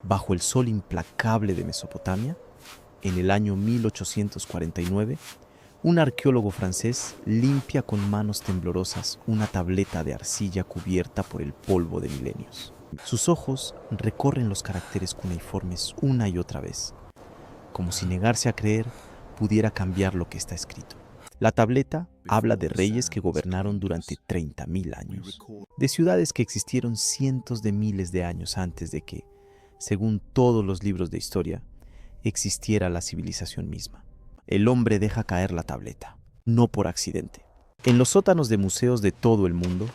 bajo el sol implacable de Mesopotamia, en el año 1849, un arqueólogo francés limpia con manos temblorosas una tableta de arcilla cubierta por el polvo de milenios. Sus ojos recorren los caracteres cuneiformes una y otra vez, como si negarse a creer pudiera cambiar lo que está escrito. La tableta habla de reyes que gobernaron durante 30.000 años, de ciudades que existieron cientos de miles de años antes de que, según todos los libros de historia, existiera la civilización misma. El hombre deja caer la tableta, no por accidente. En los sótanos de museos de todo el mundo,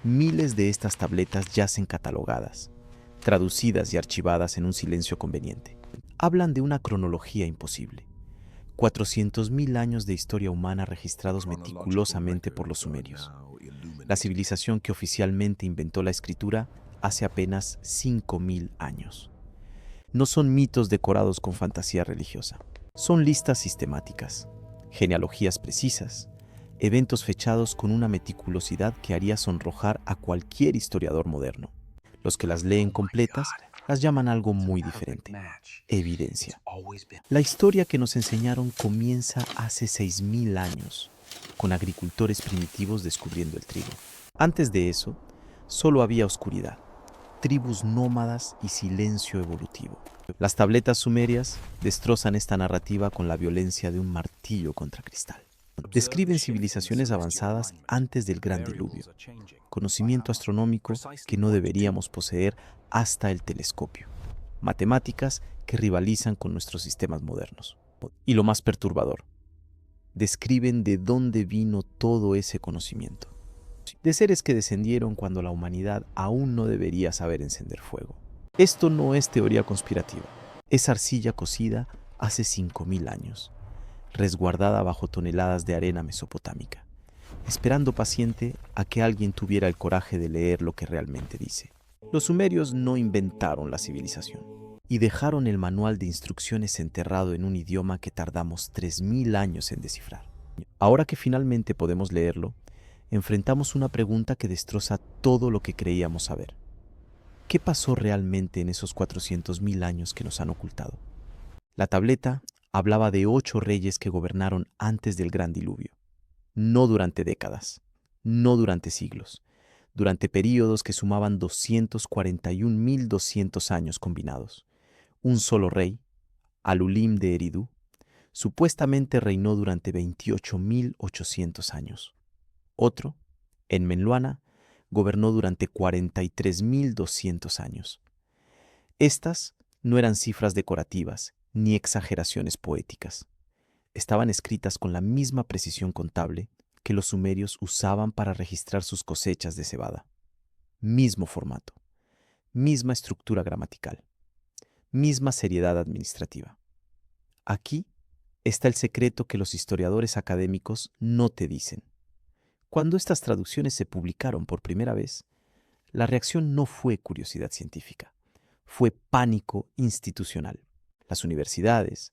miles de estas tabletas yacen catalogadas, traducidas y archivadas en un silencio conveniente. Hablan de una cronología imposible. 400.000 años de historia humana registrados meticulosamente por los sumerios. La civilización que oficialmente inventó la escritura hace apenas 5.000 años. No son mitos decorados con fantasía religiosa. Son listas sistemáticas, genealogías precisas, eventos fechados con una meticulosidad que haría sonrojar a cualquier historiador moderno. Los que las leen completas las llaman algo muy diferente: evidencia. La historia que nos enseñaron comienza hace 6.000 años, con agricultores primitivos descubriendo el trigo. Antes de eso, solo había oscuridad, tribus nómadas y silencio evolutivo. Las tabletas sumerias destrozan esta narrativa con la violencia de un martillo contra cristal. Describen civilizaciones avanzadas antes del gran diluvio, conocimiento astronómico que no deberíamos poseer hasta el telescopio, matemáticas que rivalizan con nuestros sistemas modernos. Y lo más perturbador, describen de dónde vino todo ese conocimiento. De seres que descendieron cuando la humanidad aún no debería saber encender fuego. Esto no es teoría conspirativa, es arcilla cocida hace 5.000 años, resguardada bajo toneladas de arena mesopotámica, esperando paciente a que alguien tuviera el coraje de leer lo que realmente dice. Los sumerios no inventaron la civilización y dejaron el manual de instrucciones enterrado en un idioma que tardamos 3.000 años en descifrar. Ahora que finalmente podemos leerlo, enfrentamos una pregunta que destroza todo lo que creíamos saber. ¿Qué pasó realmente en esos 400.000 años que nos han ocultado? La tableta hablaba de 8 reyes que gobernaron antes del gran diluvio. No durante décadas, no durante siglos, durante períodos que sumaban 241.200 años combinados. Un solo rey, Alulim de Eridu, supuestamente reinó durante 28.800 años. Otro, Enmenluana, gobernó durante 43.200 años. Estas no eran cifras decorativas ni exageraciones poéticas. Estaban escritas con la misma precisión contable que los sumerios usaban para registrar sus cosechas de cebada. Mismo formato, misma estructura gramatical, misma seriedad administrativa. Aquí está el secreto que los historiadores académicos no te dicen. Cuando estas traducciones se publicaron por primera vez, la reacción no fue curiosidad científica, fue pánico institucional. Las universidades,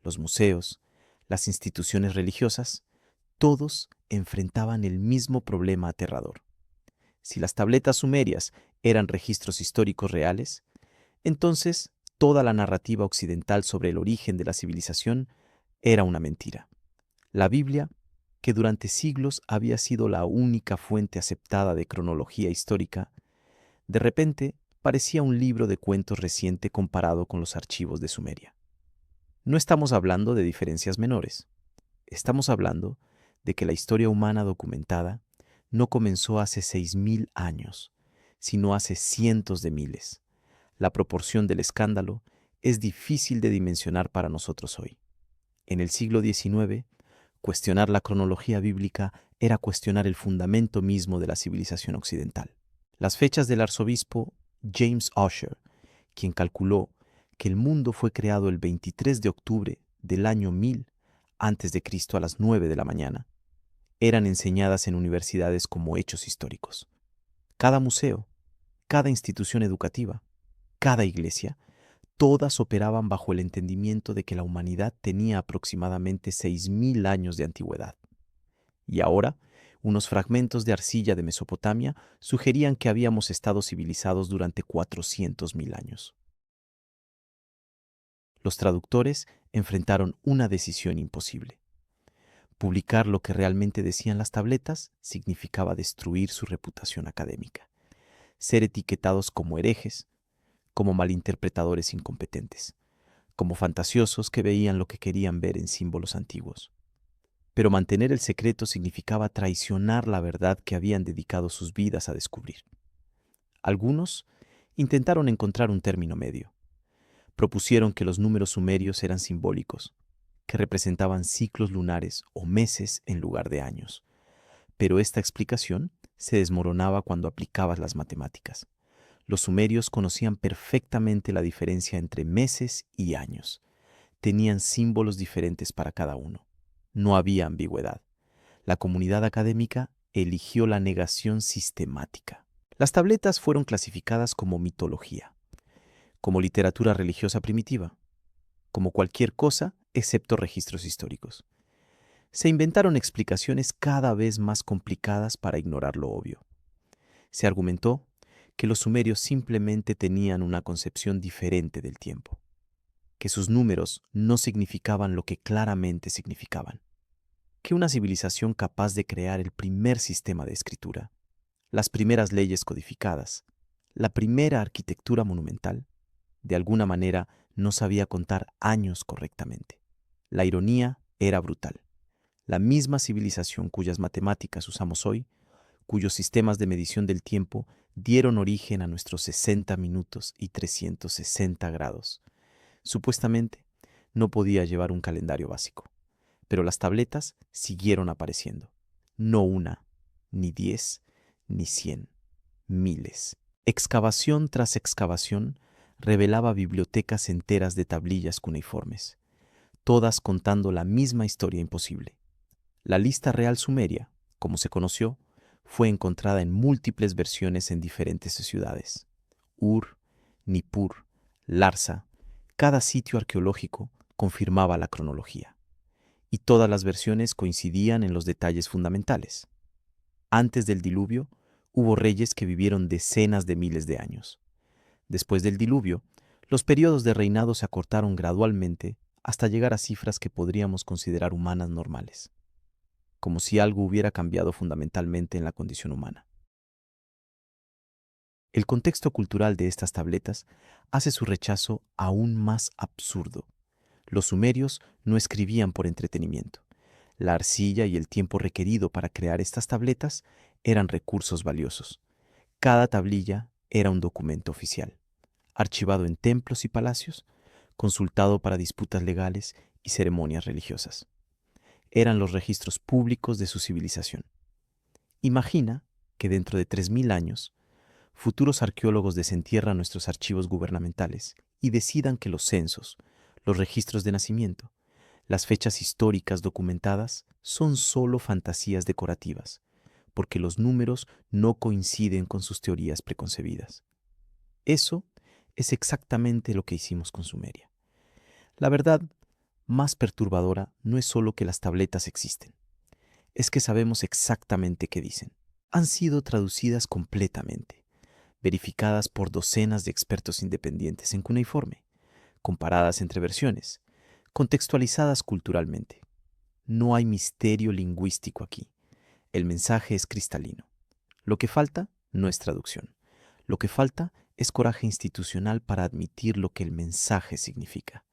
los museos, las instituciones religiosas, todos enfrentaban el mismo problema aterrador. Si las tabletas sumerias eran registros históricos reales, entonces toda la narrativa occidental sobre el origen de la civilización era una mentira. La Biblia, que durante siglos había sido la única fuente aceptada de cronología histórica, de repente parecía un libro de cuentos reciente comparado con los archivos de Sumeria. No estamos hablando de diferencias menores. Estamos hablando de que la historia humana documentada no comenzó hace 6.000 años, sino hace cientos de miles. La proporción del escándalo es difícil de dimensionar para nosotros hoy. En el siglo XIX, cuestionar la cronología bíblica era cuestionar el fundamento mismo de la civilización occidental. Las fechas del arzobispo James Ussher, quien calculó que el mundo fue creado el 23 de octubre del año 1000 a.C. a las 9 de la mañana, eran enseñadas en universidades como hechos históricos. Cada museo, cada institución educativa, cada iglesia, todas operaban bajo el entendimiento de que la humanidad tenía aproximadamente 6.000 años de antigüedad. Y ahora, unos fragmentos de arcilla de Mesopotamia sugerían que habíamos estado civilizados durante 400.000 años. Los traductores enfrentaron una decisión imposible. Publicar lo que realmente decían las tabletas significaba destruir su reputación académica, ser etiquetados como herejes, como malinterpretadores incompetentes, como fantasiosos que veían lo que querían ver en símbolos antiguos. Pero mantener el secreto significaba traicionar la verdad que habían dedicado sus vidas a descubrir. Algunos intentaron encontrar un término medio. Propusieron que los números sumerios eran simbólicos, que representaban ciclos lunares o meses en lugar de años. Pero esta explicación se desmoronaba cuando aplicabas las matemáticas. Los sumerios conocían perfectamente la diferencia entre meses y años. Tenían símbolos diferentes para cada uno. No había ambigüedad. La comunidad académica eligió la negación sistemática. Las tabletas fueron clasificadas como mitología, como literatura religiosa primitiva, como cualquier cosa excepto registros históricos. Se inventaron explicaciones cada vez más complicadas para ignorar lo obvio. Se argumentó que los sumerios simplemente tenían una concepción diferente del tiempo, que sus números no significaban lo que claramente significaban, que una civilización capaz de crear el primer sistema de escritura, las primeras leyes codificadas, la primera arquitectura monumental, de alguna manera no sabía contar años correctamente. La ironía era brutal. La misma civilización cuyas matemáticas usamos hoy, cuyos sistemas de medición del tiempo dieron origen a nuestros 60 minutos y 360 grados. Supuestamente, no podía llevar un calendario básico, pero las tabletas siguieron apareciendo. No una, ni 10, ni 100, miles. Excavación tras excavación revelaba bibliotecas enteras de tablillas cuneiformes, todas contando la misma historia imposible. La lista real sumeria, como se conoció, fue encontrada en múltiples versiones en diferentes ciudades. Ur, Nippur, Larsa, cada sitio arqueológico confirmaba la cronología. Y todas las versiones coincidían en los detalles fundamentales. Antes del diluvio, hubo reyes que vivieron decenas de miles de años. Después del diluvio, los periodos de reinado se acortaron gradualmente hasta llegar a cifras que podríamos considerar humanas normales, como si algo hubiera cambiado fundamentalmente en la condición humana. El contexto cultural de estas tabletas hace su rechazo aún más absurdo. Los sumerios no escribían por entretenimiento. La arcilla y el tiempo requerido para crear estas tabletas eran recursos valiosos. Cada tablilla era un documento oficial, archivado en templos y palacios, consultado para disputas legales y ceremonias religiosas. Eran los registros públicos de su civilización. Imagina que dentro de 3000 años, futuros arqueólogos desentierran nuestros archivos gubernamentales y decidan que los censos, los registros de nacimiento, las fechas históricas documentadas son solo fantasías decorativas, porque los números no coinciden con sus teorías preconcebidas. Eso es exactamente lo que hicimos con Sumeria. La verdad más perturbadora no es solo que las tabletas existen, es que sabemos exactamente qué dicen. Han sido traducidas completamente, verificadas por docenas de expertos independientes en cuneiforme, comparadas entre versiones, contextualizadas culturalmente. No hay misterio lingüístico aquí. El mensaje es cristalino. Lo que falta no es traducción. Lo que falta es coraje institucional para admitir lo que el mensaje significa,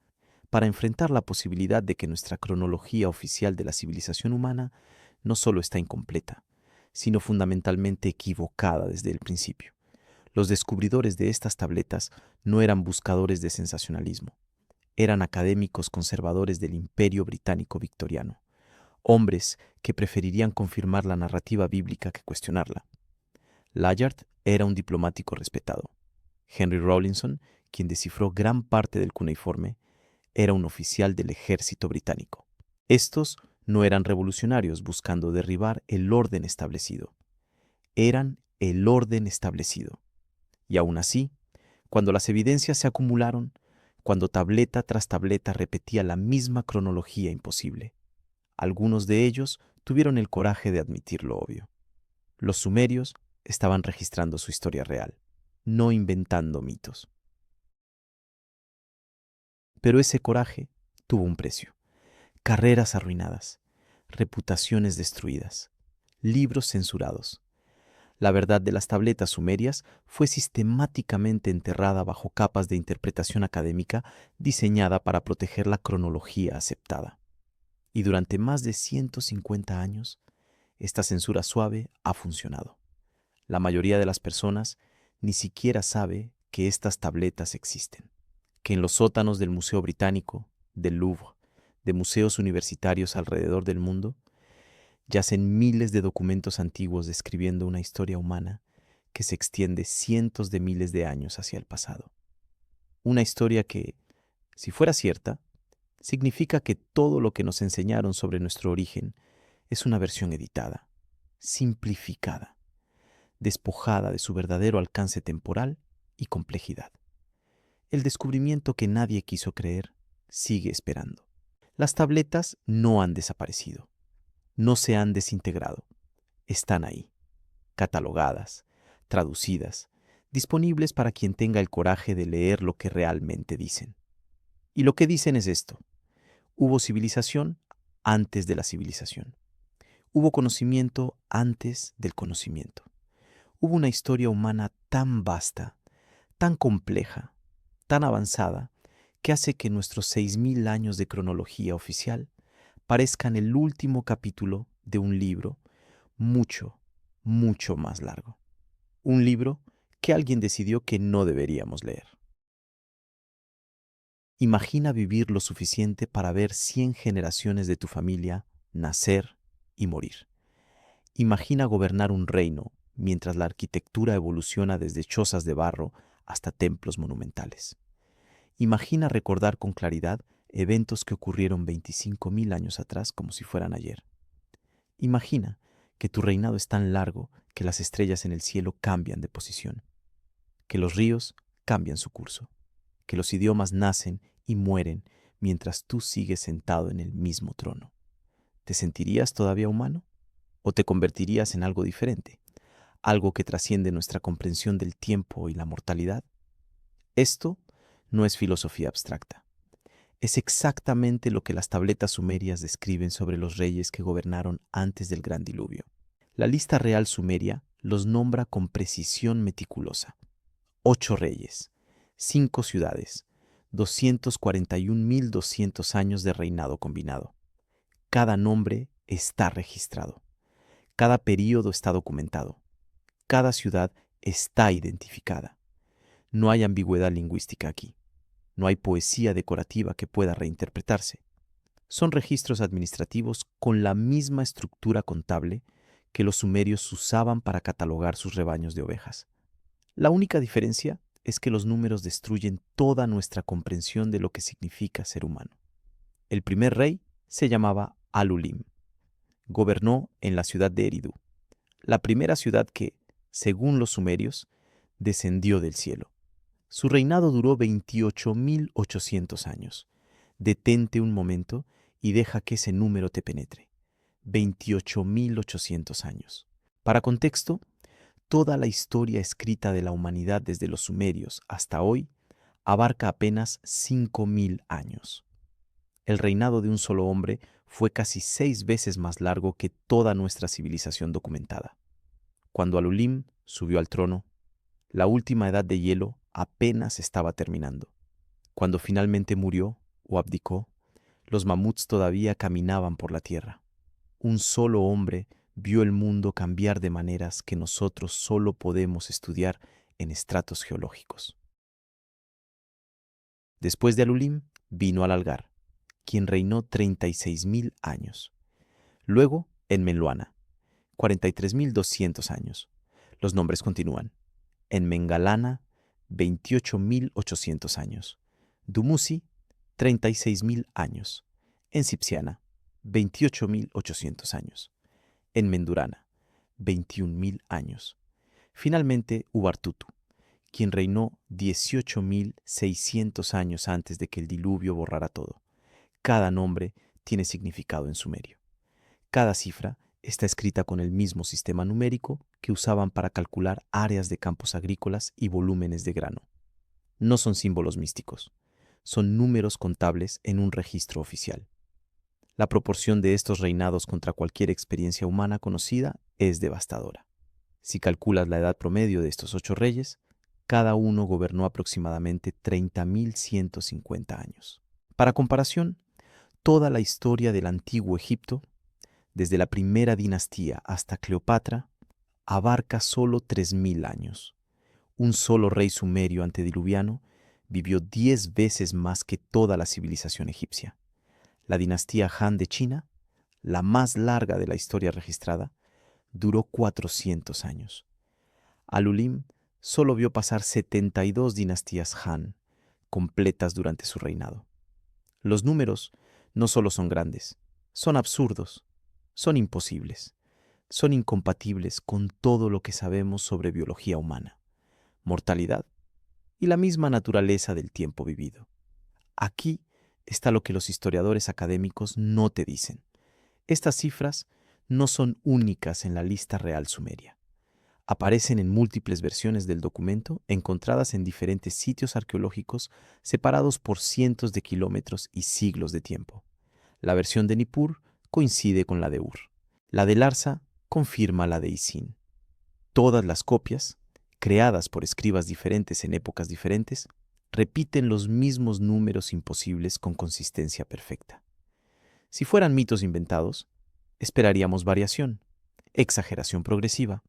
para enfrentar la posibilidad de que nuestra cronología oficial de la civilización humana no solo está incompleta, sino fundamentalmente equivocada desde el principio. Los descubridores de estas tabletas no eran buscadores de sensacionalismo, eran académicos conservadores del Imperio Británico victoriano, hombres que preferirían confirmar la narrativa bíblica que cuestionarla. Layard era un diplomático respetado. Henry Rawlinson, quien descifró gran parte del cuneiforme, era un oficial del ejército británico. Estos no eran revolucionarios buscando derribar el orden establecido. Eran el orden establecido. Y aún así, cuando las evidencias se acumularon, cuando tableta tras tableta repetía la misma cronología imposible, algunos de ellos tuvieron el coraje de admitir lo obvio. Los sumerios estaban registrando su historia real, no inventando mitos. Pero ese coraje tuvo un precio. Carreras arruinadas, reputaciones destruidas, libros censurados. La verdad de las tabletas sumerias fue sistemáticamente enterrada bajo capas de interpretación académica diseñada para proteger la cronología aceptada. Y durante más de 150 años, esta censura suave ha funcionado. La mayoría de las personas ni siquiera sabe que estas tabletas existen, que en los sótanos del Museo Británico, del Louvre, de museos universitarios alrededor del mundo, yacen miles de documentos antiguos describiendo una historia humana que se extiende cientos de miles de años hacia el pasado. Una historia que, si fuera cierta, significa que todo lo que nos enseñaron sobre nuestro origen es una versión editada, simplificada, despojada de su verdadero alcance temporal y complejidad. El descubrimiento que nadie quiso creer sigue esperando. Las tabletas no han desaparecido, no se han desintegrado, están ahí, catalogadas, traducidas, disponibles para quien tenga el coraje de leer lo que realmente dicen. Y lo que dicen es esto: hubo civilización antes de la civilización. Hubo conocimiento antes del conocimiento. Hubo una historia humana tan vasta, tan compleja, tan avanzada, que hace que nuestros 6.000 años de cronología oficial parezcan el último capítulo de un libro mucho, mucho más largo. Un libro que alguien decidió que no deberíamos leer. Imagina vivir lo suficiente para ver 100 generaciones de tu familia nacer y morir. Imagina gobernar un reino mientras la arquitectura evoluciona desde chozas de barro hasta templos monumentales. Imagina recordar con claridad eventos que ocurrieron 25.000 años atrás como si fueran ayer. Imagina que tu reinado es tan largo que las estrellas en el cielo cambian de posición, que los ríos cambian su curso, que los idiomas nacen y mueren mientras tú sigues sentado en el mismo trono. ¿Te sentirías todavía humano? ¿O te convertirías en algo diferente? Algo que trasciende nuestra comprensión del tiempo y la mortalidad. Esto no es filosofía abstracta. Es exactamente lo que las tabletas sumerias describen sobre los reyes que gobernaron antes del gran diluvio. La lista real sumeria los nombra con precisión meticulosa. 8 reyes, 5 ciudades, 241.200 años de reinado combinado. Cada nombre está registrado. Cada período está documentado. Cada ciudad está identificada. No hay ambigüedad lingüística aquí. No hay poesía decorativa que pueda reinterpretarse. Son registros administrativos con la misma estructura contable que los sumerios usaban para catalogar sus rebaños de ovejas. La única diferencia es que los números destruyen toda nuestra comprensión de lo que significa ser humano. El primer rey se llamaba Alulim. Gobernó en la ciudad de Eridu, la primera ciudad que, según los sumerios, descendió del cielo. Su reinado duró 28.800 años. Detente un momento y deja que ese número te penetre. 28.800 años. Para contexto, toda la historia escrita de la humanidad desde los sumerios hasta hoy abarca apenas 5.000 años. El reinado de un solo hombre fue casi 6 veces más largo que toda nuestra civilización documentada. Cuando Alulim subió al trono, la última edad de hielo apenas estaba terminando. Cuando finalmente murió o abdicó, los mamuts todavía caminaban por la tierra. Un solo hombre vio el mundo cambiar de maneras que nosotros solo podemos estudiar en estratos geológicos. Después de Alulim vino Alalgar, quien reinó 36.000 años. Luego Enmenluana, 43.200 años. Los nombres continúan. Enmengalana, 28.800 años. Dumuzi, 36.000 años. Ensipsiana, 28.800 años. Enmendurana, 21.000 años. Finalmente, Ubartutu, quien reinó 18.600 años antes de que el diluvio borrara todo. Cada nombre tiene significado en sumerio. Cada cifra está escrita con el mismo sistema numérico que usaban para calcular áreas de campos agrícolas y volúmenes de grano. No son símbolos místicos, son números contables en un registro oficial. La proporción de estos reinados contra cualquier experiencia humana conocida es devastadora. Si calculas la edad promedio de estos 8 reyes, cada uno gobernó aproximadamente 30.150 años. Para comparación, toda la historia del antiguo Egipto, desde la primera dinastía hasta Cleopatra, abarca solo 3.000 años. Un solo rey sumerio antediluviano vivió 10 veces más que toda la civilización egipcia. La dinastía Han de China, la más larga de la historia registrada, duró 400 años. Al-Ulim solo vio pasar 72 dinastías Han completas durante su reinado. Los números no solo son grandes, son absurdos, son imposibles, son incompatibles con todo lo que sabemos sobre biología humana, mortalidad y la misma naturaleza del tiempo vivido. Aquí está lo que los historiadores académicos no te dicen. Estas cifras no son únicas en la lista real sumeria. Aparecen en múltiples versiones del documento encontradas en diferentes sitios arqueológicos separados por cientos de kilómetros y siglos de tiempo. La versión de Nippur coincide con la de Ur. La de Larsa confirma la de Isin. Todas las copias, creadas por escribas diferentes en épocas diferentes, repiten los mismos números imposibles con consistencia perfecta. Si fueran mitos inventados, esperaríamos variación, exageración progresiva,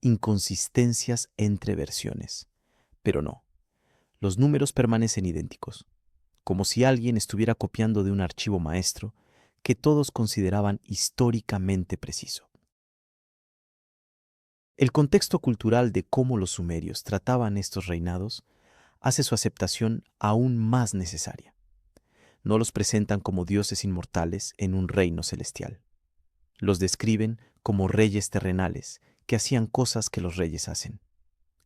inconsistencias entre versiones. Pero no, los números permanecen idénticos, como si alguien estuviera copiando de un archivo maestro que todos consideraban históricamente preciso. El contexto cultural de cómo los sumerios trataban estos reinados hace su aceptación aún más necesaria. No los presentan como dioses inmortales en un reino celestial. Los describen como reyes terrenales que hacían cosas que los reyes hacen: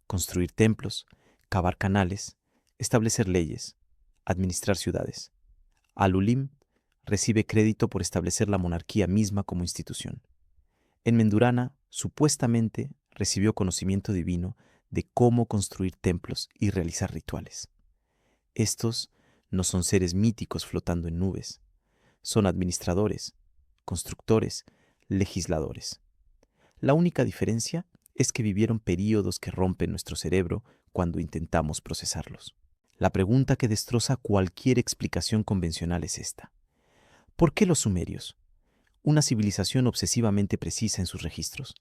construir templos, cavar canales, establecer leyes, administrar ciudades. Al-Ulim recibe crédito por establecer la monarquía misma como institución. En Mendurana, supuestamente, recibió conocimiento divino de cómo construir templos y realizar rituales. Estos no son seres míticos flotando en nubes, son administradores, constructores, legisladores. La única diferencia es que vivieron períodos que rompen nuestro cerebro cuando intentamos procesarlos. La pregunta que destroza cualquier explicación convencional es esta: ¿por qué los sumerios, una civilización obsesivamente precisa en sus registros,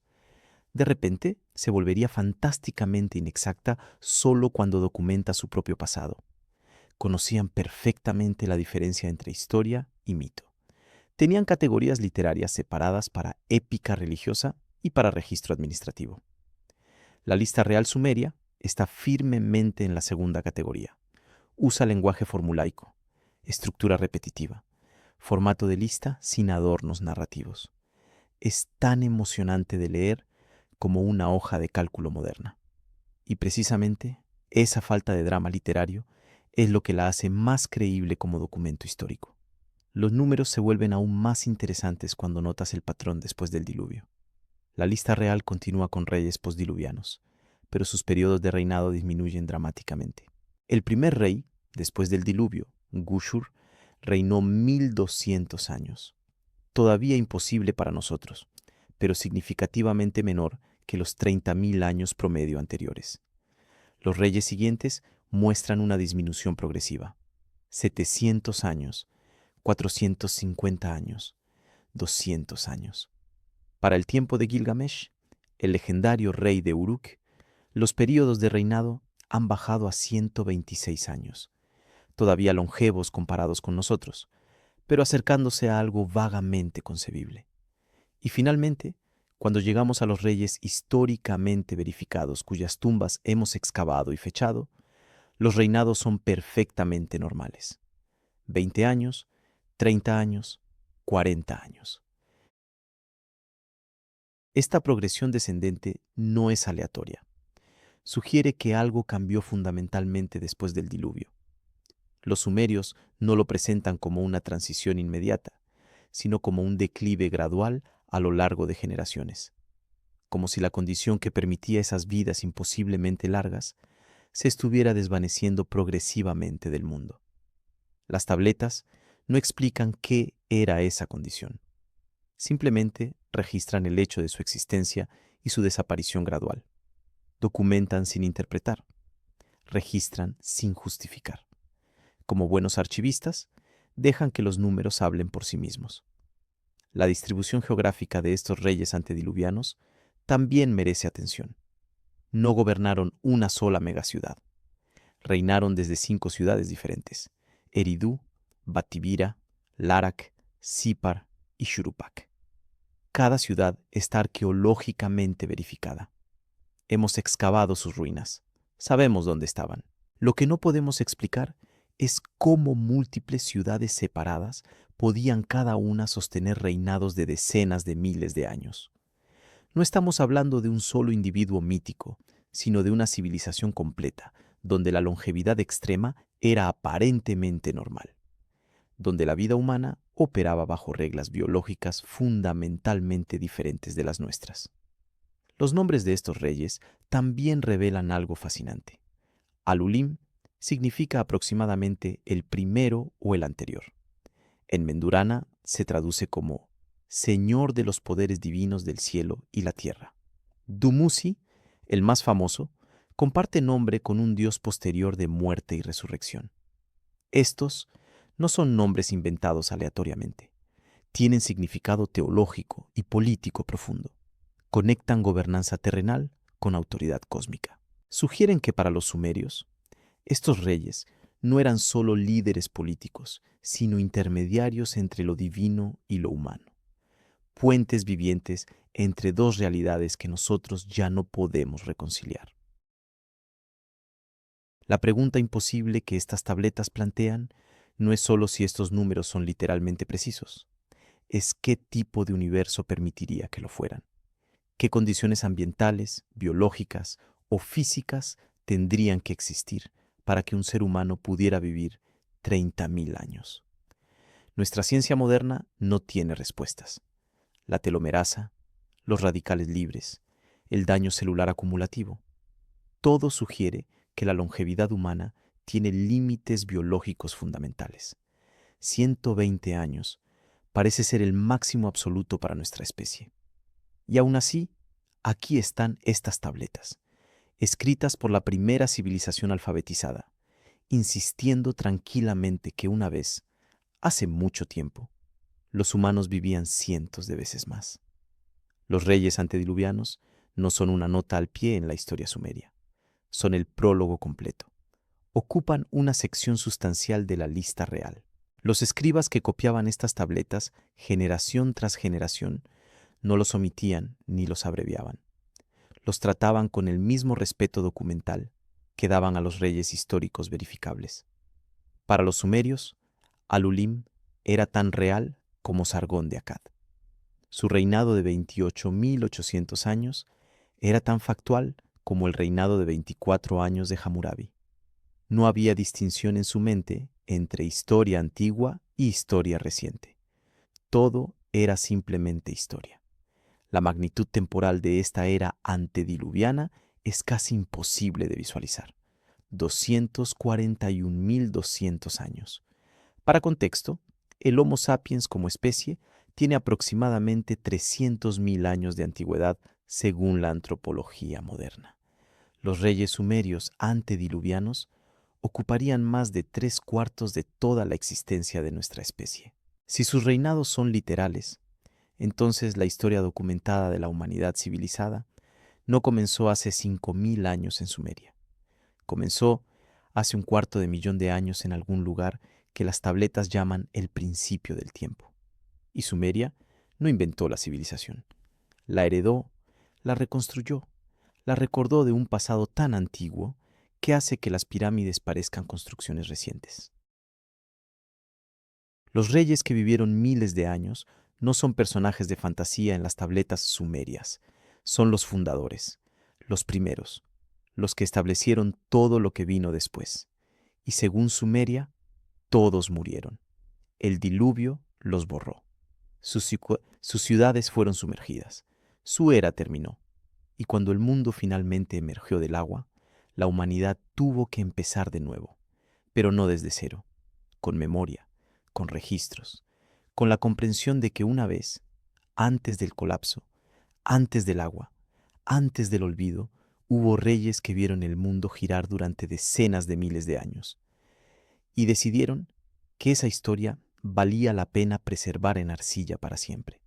de repente se volvería fantásticamente inexacta solo cuando documenta su propio pasado? Conocían perfectamente la diferencia entre historia y mito. Tenían categorías literarias separadas para épica religiosa y para registro administrativo. La lista real sumeria está firmemente en la segunda categoría. Usa lenguaje formulaico, estructura repetitiva, formato de lista sin adornos narrativos. Es tan emocionante de leer como una hoja de cálculo moderna. Y precisamente esa falta de drama literario es lo que la hace más creíble como documento histórico. Los números se vuelven aún más interesantes cuando notas el patrón después del diluvio. La lista real continúa con reyes postdiluvianos, pero sus periodos de reinado disminuyen dramáticamente. El primer rey, después del diluvio, Gushur, reinó 1200 años. Todavía imposible para nosotros, pero significativamente menor que los 30.000 años promedio anteriores. Los reyes siguientes muestran una disminución progresiva: 700 años, 450 años, 200 años. Para el tiempo de Gilgamesh, el legendario rey de Uruk, los períodos de reinado han bajado a 126 años, todavía longevos comparados con nosotros, pero acercándose a algo vagamente concebible. Y finalmente, cuando llegamos a los reyes históricamente verificados cuyas tumbas hemos excavado y fechado, los reinados son perfectamente normales: 20 años, 30 años, 40 años. Esta progresión descendente no es aleatoria. Sugiere que algo cambió fundamentalmente después del diluvio. Los sumerios no lo presentan como una transición inmediata, sino como un declive gradual a lo largo de generaciones, como si la condición que permitía esas vidas imposiblemente largas se estuviera desvaneciendo progresivamente del mundo. Las tabletas no explican qué era esa condición. Simplemente registran el hecho de su existencia y su desaparición gradual. Documentan sin interpretar. Registran sin justificar. Como buenos archivistas, dejan que los números hablen por sí mismos. La distribución geográfica de estos reyes antediluvianos también merece atención. No gobernaron una sola megaciudad. Reinaron desde 5 ciudades diferentes: Eridú, Batibira, Larak, Sipar y Shurupak. Cada ciudad está arqueológicamente verificada. Hemos excavado sus ruinas. Sabemos dónde estaban. Lo que no podemos explicar es cómo múltiples ciudades separadas podían cada una sostener reinados de decenas de miles de años. No estamos hablando de un solo individuo mítico, sino de una civilización completa, donde la longevidad extrema era aparentemente normal, donde la vida humana operaba bajo reglas biológicas fundamentalmente diferentes de las nuestras. Los nombres de estos reyes también revelan algo fascinante. Alulim significa aproximadamente el primero o el anterior. En Mendurana se traduce como Señor de los poderes divinos del cielo y la tierra. Dumuzi, el más famoso, comparte nombre con un dios posterior de muerte y resurrección. Estos no son nombres inventados aleatoriamente. Tienen significado teológico y político profundo. Conectan gobernanza terrenal con autoridad cósmica. Sugieren que para los sumerios, estos reyes no eran solo líderes políticos, sino intermediarios entre lo divino y lo humano. Puentes vivientes entre dos realidades que nosotros ya no podemos reconciliar. La pregunta imposible que estas tabletas plantean no es solo si estos números son literalmente precisos, es qué tipo de universo permitiría que lo fueran. ¿Qué condiciones ambientales, biológicas o físicas tendrían que existir para que un ser humano pudiera vivir 30.000 años? Nuestra ciencia moderna no tiene respuestas. La telomerasa, los radicales libres, el daño celular acumulativo. Todo sugiere que la longevidad humana tiene límites biológicos fundamentales. 120 años parece ser el máximo absoluto para nuestra especie. Y aún así, aquí están estas tabletas, escritas por la primera civilización alfabetizada, insistiendo tranquilamente que una vez, hace mucho tiempo, los humanos vivían cientos de veces más. Los reyes antediluvianos no son una nota al pie en la historia sumeria, son el prólogo completo. Ocupan una sección sustancial de la lista real. Los escribas que copiaban estas tabletas generación tras generación no los omitían ni los abreviaban. Los trataban con el mismo respeto documental que daban a los reyes históricos verificables. Para los sumerios, Alulim era tan real como Sargón de Akkad. Su reinado de 28.800 años era tan factual como el reinado de 24 años de Hammurabi. No había distinción en su mente entre historia antigua y historia reciente. Todo era simplemente historia. La magnitud temporal de esta era antediluviana es casi imposible de visualizar. 241.200 años. Para contexto, el Homo sapiens como especie tiene aproximadamente 300.000 años de antigüedad según la antropología moderna. Los reyes sumerios antediluvianos ocuparían más de 3/4 de toda la existencia de nuestra especie. Si sus reinados son literales, entonces la historia documentada de la humanidad civilizada no comenzó hace 5.000 años en Sumeria. Comenzó hace 250.000 de años en algún lugar que las tabletas llaman el principio del tiempo. Y Sumeria no inventó la civilización. La heredó, la reconstruyó, la recordó de un pasado tan antiguo que hace que las pirámides parezcan construcciones recientes. Los reyes que vivieron miles de años no son personajes de fantasía en las tabletas sumerias, son los fundadores, los primeros, los que establecieron todo lo que vino después. Y según Sumeria, todos murieron. El diluvio los borró. Sus ciudades fueron sumergidas. Su era terminó. Y cuando el mundo finalmente emergió del agua, la humanidad tuvo que empezar de nuevo, pero no desde cero. con memoria, con registros, con la comprensión de que una vez, antes del colapso, antes del agua, antes del olvido, hubo reyes que vieron el mundo girar durante decenas de miles de años y decidieron que esa historia valía la pena preservar en arcilla para siempre.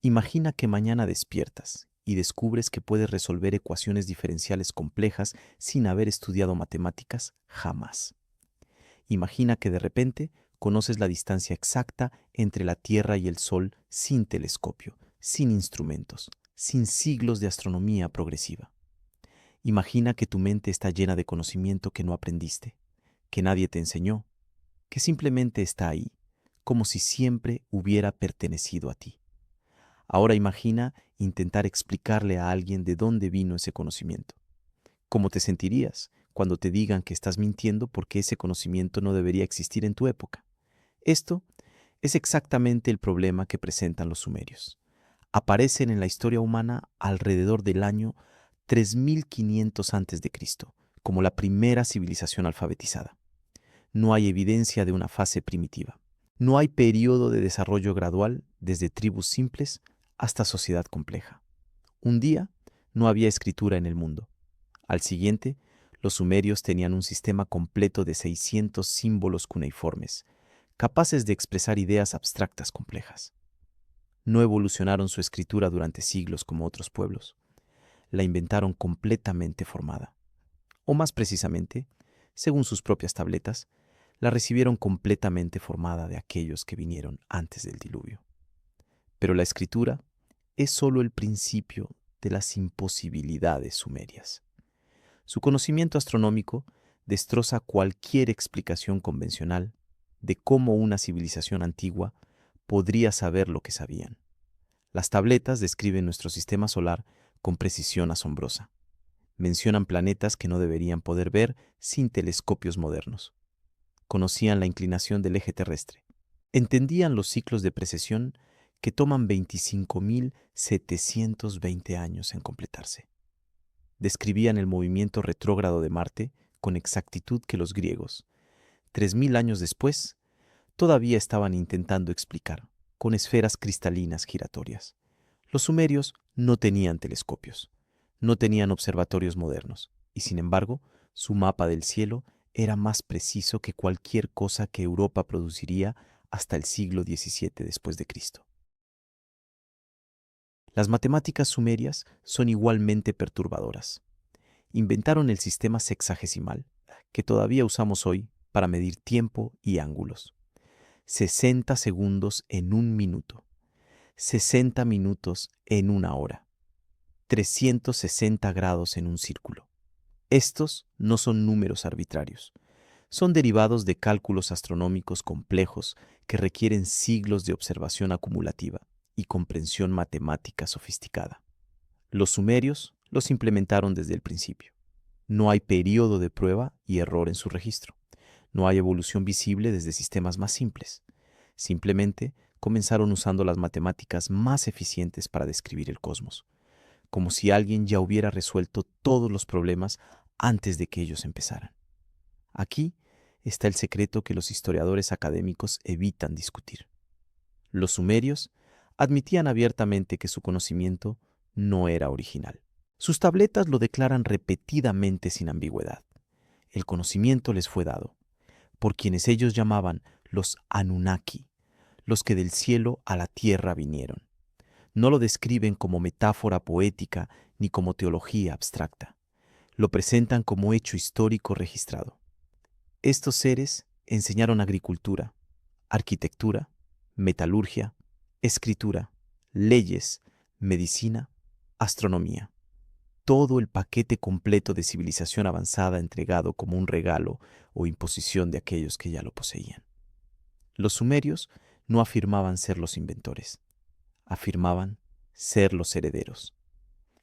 Imagina que mañana despiertas y descubres que puedes resolver ecuaciones diferenciales complejas sin haber estudiado matemáticas jamás. Imagina que de repente conoces la distancia exacta entre la Tierra y el Sol sin telescopio, sin instrumentos, sin siglos de astronomía progresiva. Imagina que tu mente está llena de conocimiento que no aprendiste, que nadie te enseñó, que simplemente está ahí, como si siempre hubiera pertenecido a ti. Ahora imagina intentar explicarle a alguien de dónde vino ese conocimiento. ¿Cómo te sentirías cuando te digan que estás mintiendo porque ese conocimiento no debería existir en tu época? Esto es exactamente el problema que presentan los sumerios. Aparecen en la historia humana alrededor del año 3500 a.C., como la primera civilización alfabetizada. No hay evidencia de una fase primitiva. No hay periodo de desarrollo gradual desde tribus simples hasta sociedad compleja. Un día no había escritura en el mundo. Al siguiente, los sumerios tenían un sistema completo de 600 símbolos cuneiformes, capaces de expresar ideas abstractas complejas. No evolucionaron su escritura durante siglos como otros pueblos. La inventaron completamente formada. O más precisamente, según sus propias tabletas, la recibieron completamente formada de aquellos que vinieron antes del diluvio. Pero la escritura es solo el principio de las imposibilidades sumerias. Su conocimiento astronómico destroza cualquier explicación convencional de cómo una civilización antigua podría saber lo que sabían. Las tabletas describen nuestro sistema solar con precisión asombrosa. Mencionan planetas que no deberían poder ver sin telescopios modernos. Conocían la inclinación del eje terrestre. Entendían los ciclos de precesión que toman 25.720 años en completarse. Describían el movimiento retrógrado de Marte con exactitud que los griegos, 3000 años después, todavía estaban intentando explicar con esferas cristalinas giratorias. Los sumerios no tenían telescopios, no tenían observatorios modernos, y sin embargo, su mapa del cielo era más preciso que cualquier cosa que Europa produciría hasta el siglo XVII después de Cristo. Las matemáticas sumerias son igualmente perturbadoras. Inventaron el sistema sexagesimal, que todavía usamos hoy para medir tiempo y ángulos. 60 segundos en un minuto, 60 minutos en una hora, 360 grados en un círculo. Estos no son números arbitrarios, son derivados de cálculos astronómicos complejos que requieren siglos de observación acumulativa y comprensión matemática sofisticada. Los sumerios los implementaron desde el principio. No hay periodo de prueba y error en su registro. No hay evolución visible desde sistemas más simples. Simplemente comenzaron usando las matemáticas más eficientes para describir el cosmos, como si alguien ya hubiera resuelto todos los problemas antes de que ellos empezaran. Aquí está el secreto que los historiadores académicos evitan discutir. Los sumerios admitían abiertamente que su conocimiento no era original. Sus tabletas lo declaran repetidamente sin ambigüedad. El conocimiento les fue dado por quienes ellos llamaban los Anunnaki, los que del cielo a la tierra vinieron. No lo describen como metáfora poética ni como teología abstracta. Lo presentan como hecho histórico registrado. Estos seres enseñaron agricultura, arquitectura, metalurgia, escritura, leyes, medicina, astronomía. Todo el paquete completo de civilización avanzada entregado como un regalo o imposición de aquellos que ya lo poseían. Los sumerios no afirmaban ser los inventores, afirmaban ser los herederos.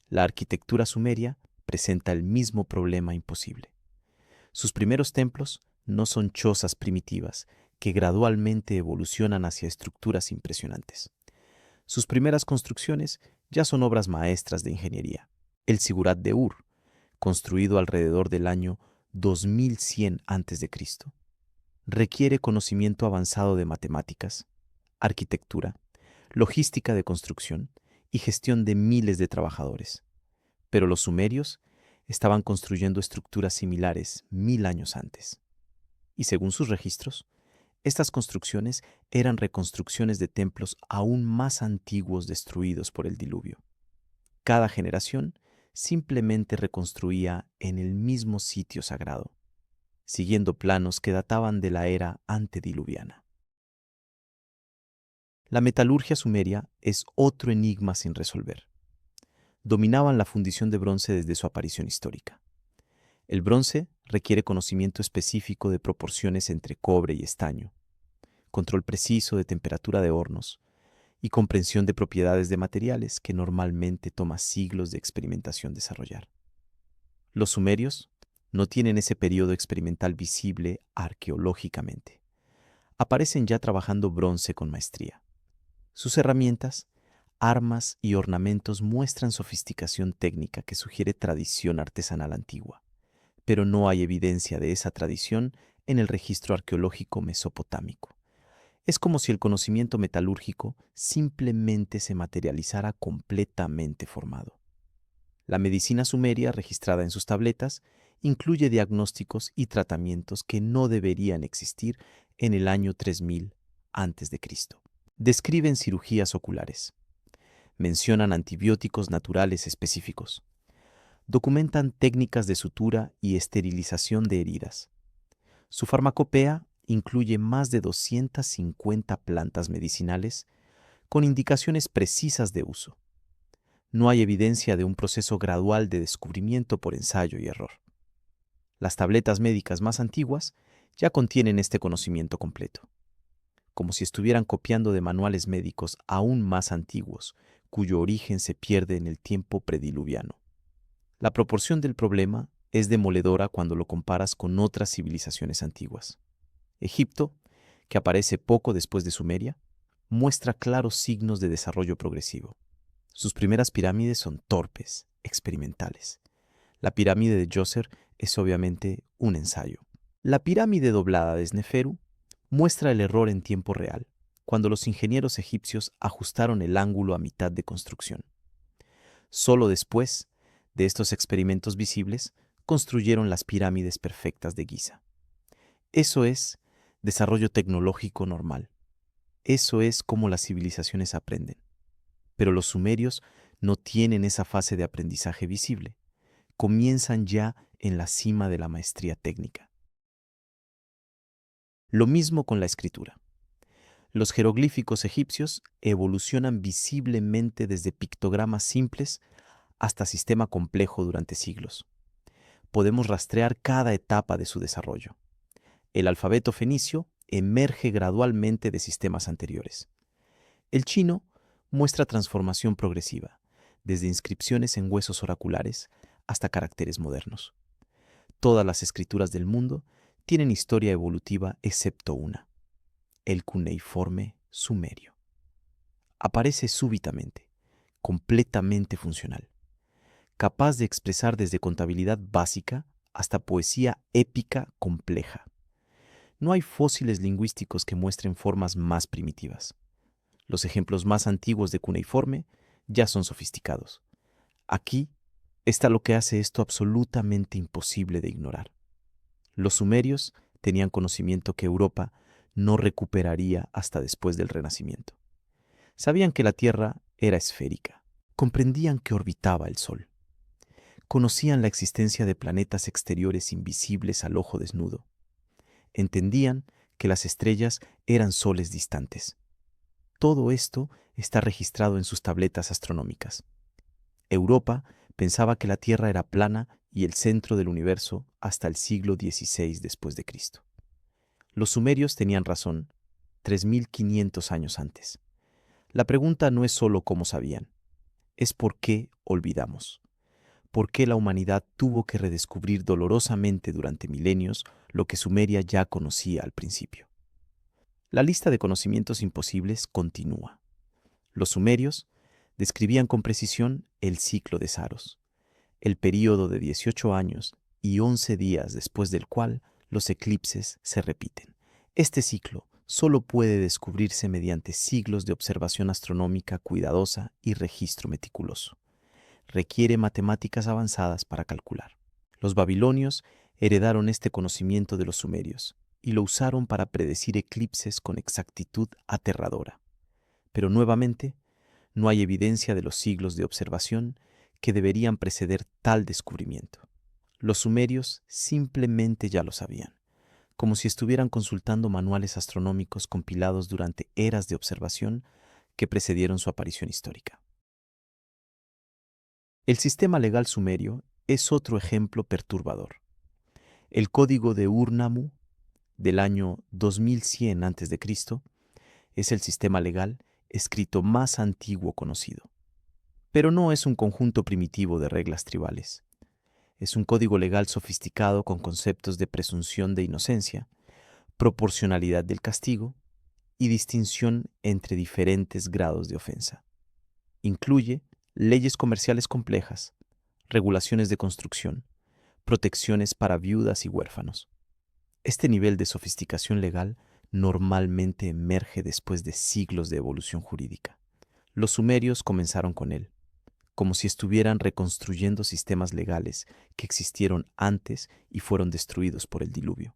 La arquitectura sumeria presenta el mismo problema imposible. Sus primeros templos no son chozas primitivas que gradualmente evolucionan hacia estructuras impresionantes. Sus primeras construcciones ya son obras maestras de ingeniería. El Sigurat de Ur, construido alrededor del año 2100 a.C., requiere conocimiento avanzado de matemáticas, arquitectura, logística de construcción y gestión de miles de trabajadores. Pero los sumerios estaban construyendo estructuras similares 1000 años antes. Y según sus registros, estas construcciones eran reconstrucciones de templos aún más antiguos destruidos por el diluvio. Cada generación simplemente reconstruía en el mismo sitio sagrado, siguiendo planos que databan de la era antediluviana. La metalurgia sumeria es otro enigma sin resolver. Dominaban la fundición de bronce desde su aparición histórica. El bronce requiere conocimiento específico de proporciones entre cobre y estaño, control preciso de temperatura de hornos y comprensión de propiedades de materiales que normalmente toma siglos de experimentación desarrollar. Los sumerios no tienen ese periodo experimental visible arqueológicamente. Aparecen ya trabajando bronce con maestría. Sus herramientas, armas y ornamentos muestran sofisticación técnica que sugiere tradición artesanal antigua, pero no hay evidencia de esa tradición en el registro arqueológico mesopotámico. Es como si el conocimiento metalúrgico simplemente se materializara completamente formado. La medicina sumeria registrada en sus tabletas incluye diagnósticos y tratamientos que no deberían existir en el año 3000 a.C. Describen cirugías oculares. Mencionan antibióticos naturales específicos. Documentan técnicas de sutura y esterilización de heridas. Su farmacopea incluye más de 250 plantas medicinales con indicaciones precisas de uso. No hay evidencia de un proceso gradual de descubrimiento por ensayo y error. Las tabletas médicas más antiguas ya contienen este conocimiento completo, como si estuvieran copiando de manuales médicos aún más antiguos, cuyo origen se pierde en el tiempo prediluviano. La proporción del problema es demoledora cuando lo comparas con otras civilizaciones antiguas. Egipto, que aparece poco después de Sumeria, muestra claros signos de desarrollo progresivo. Sus primeras pirámides son torpes, experimentales. La pirámide de Djoser es obviamente un ensayo. La pirámide doblada de Sneferu muestra el error en tiempo real, cuando los ingenieros egipcios ajustaron el ángulo a mitad de construcción. Solo después de estos experimentos visibles, construyeron las pirámides perfectas de Giza. Eso es desarrollo tecnológico normal. Eso es cómo las civilizaciones aprenden. Pero los sumerios no tienen esa fase de aprendizaje visible. Comienzan ya en la cima de la maestría técnica. Lo mismo con la escritura. Los jeroglíficos egipcios evolucionan visiblemente desde pictogramas simples hasta sistema complejo durante siglos. Podemos rastrear cada etapa de su desarrollo. El alfabeto fenicio emerge gradualmente de sistemas anteriores. El chino muestra transformación progresiva, desde inscripciones en huesos oraculares hasta caracteres modernos. Todas las escrituras del mundo tienen historia evolutiva excepto una, el cuneiforme sumerio. Aparece súbitamente, completamente funcional, capaz de expresar desde contabilidad básica hasta poesía épica compleja. No hay fósiles lingüísticos que muestren formas más primitivas. Los ejemplos más antiguos de cuneiforme ya son sofisticados. Aquí está lo que hace esto absolutamente imposible de ignorar. Los sumerios tenían conocimiento que Europa no recuperaría hasta después del Renacimiento. Sabían que la Tierra era esférica. Comprendían que orbitaba el Sol. Conocían la existencia de planetas exteriores invisibles al ojo desnudo. Entendían que las estrellas eran soles distantes. Todo esto está registrado en sus tabletas astronómicas. Europa pensaba que la Tierra era plana y el centro del universo hasta el siglo XVI después de Cristo. Los sumerios tenían razón 3500 años antes. La pregunta no es solo cómo sabían, es por qué olvidamos. ¿Por qué la humanidad tuvo que redescubrir dolorosamente durante milenios lo que Sumeria ya conocía al principio? La lista de conocimientos imposibles continúa. Los sumerios describían con precisión el ciclo de Saros, el período de 18 años y 11 días después del cual los eclipses se repiten, Este ciclo solo puede descubrirse mediante siglos de observación astronómica cuidadosa y registro meticuloso. Requiere matemáticas avanzadas para calcular. Los babilonios heredaron este conocimiento de los sumerios y lo usaron para predecir eclipses con exactitud aterradora. Pero nuevamente, no hay evidencia de los siglos de observación que deberían preceder tal descubrimiento. Los sumerios simplemente ya lo sabían, como si estuvieran consultando manuales astronómicos compilados durante eras de observación que precedieron su aparición histórica. El sistema legal sumerio es otro ejemplo perturbador. El código de Ur-Nammu del año 2100 a.C. es el sistema legal escrito más antiguo conocido. Pero no es un conjunto primitivo de reglas tribales. Es un código legal sofisticado con conceptos de presunción de inocencia, proporcionalidad del castigo y distinción entre diferentes grados de ofensa. Incluye leyes comerciales complejas, regulaciones de construcción, protecciones para viudas y huérfanos. Este nivel de sofisticación legal normalmente emerge después de siglos de evolución jurídica. Los sumerios comenzaron con él, como si estuvieran reconstruyendo sistemas legales que existieron antes y fueron destruidos por el diluvio.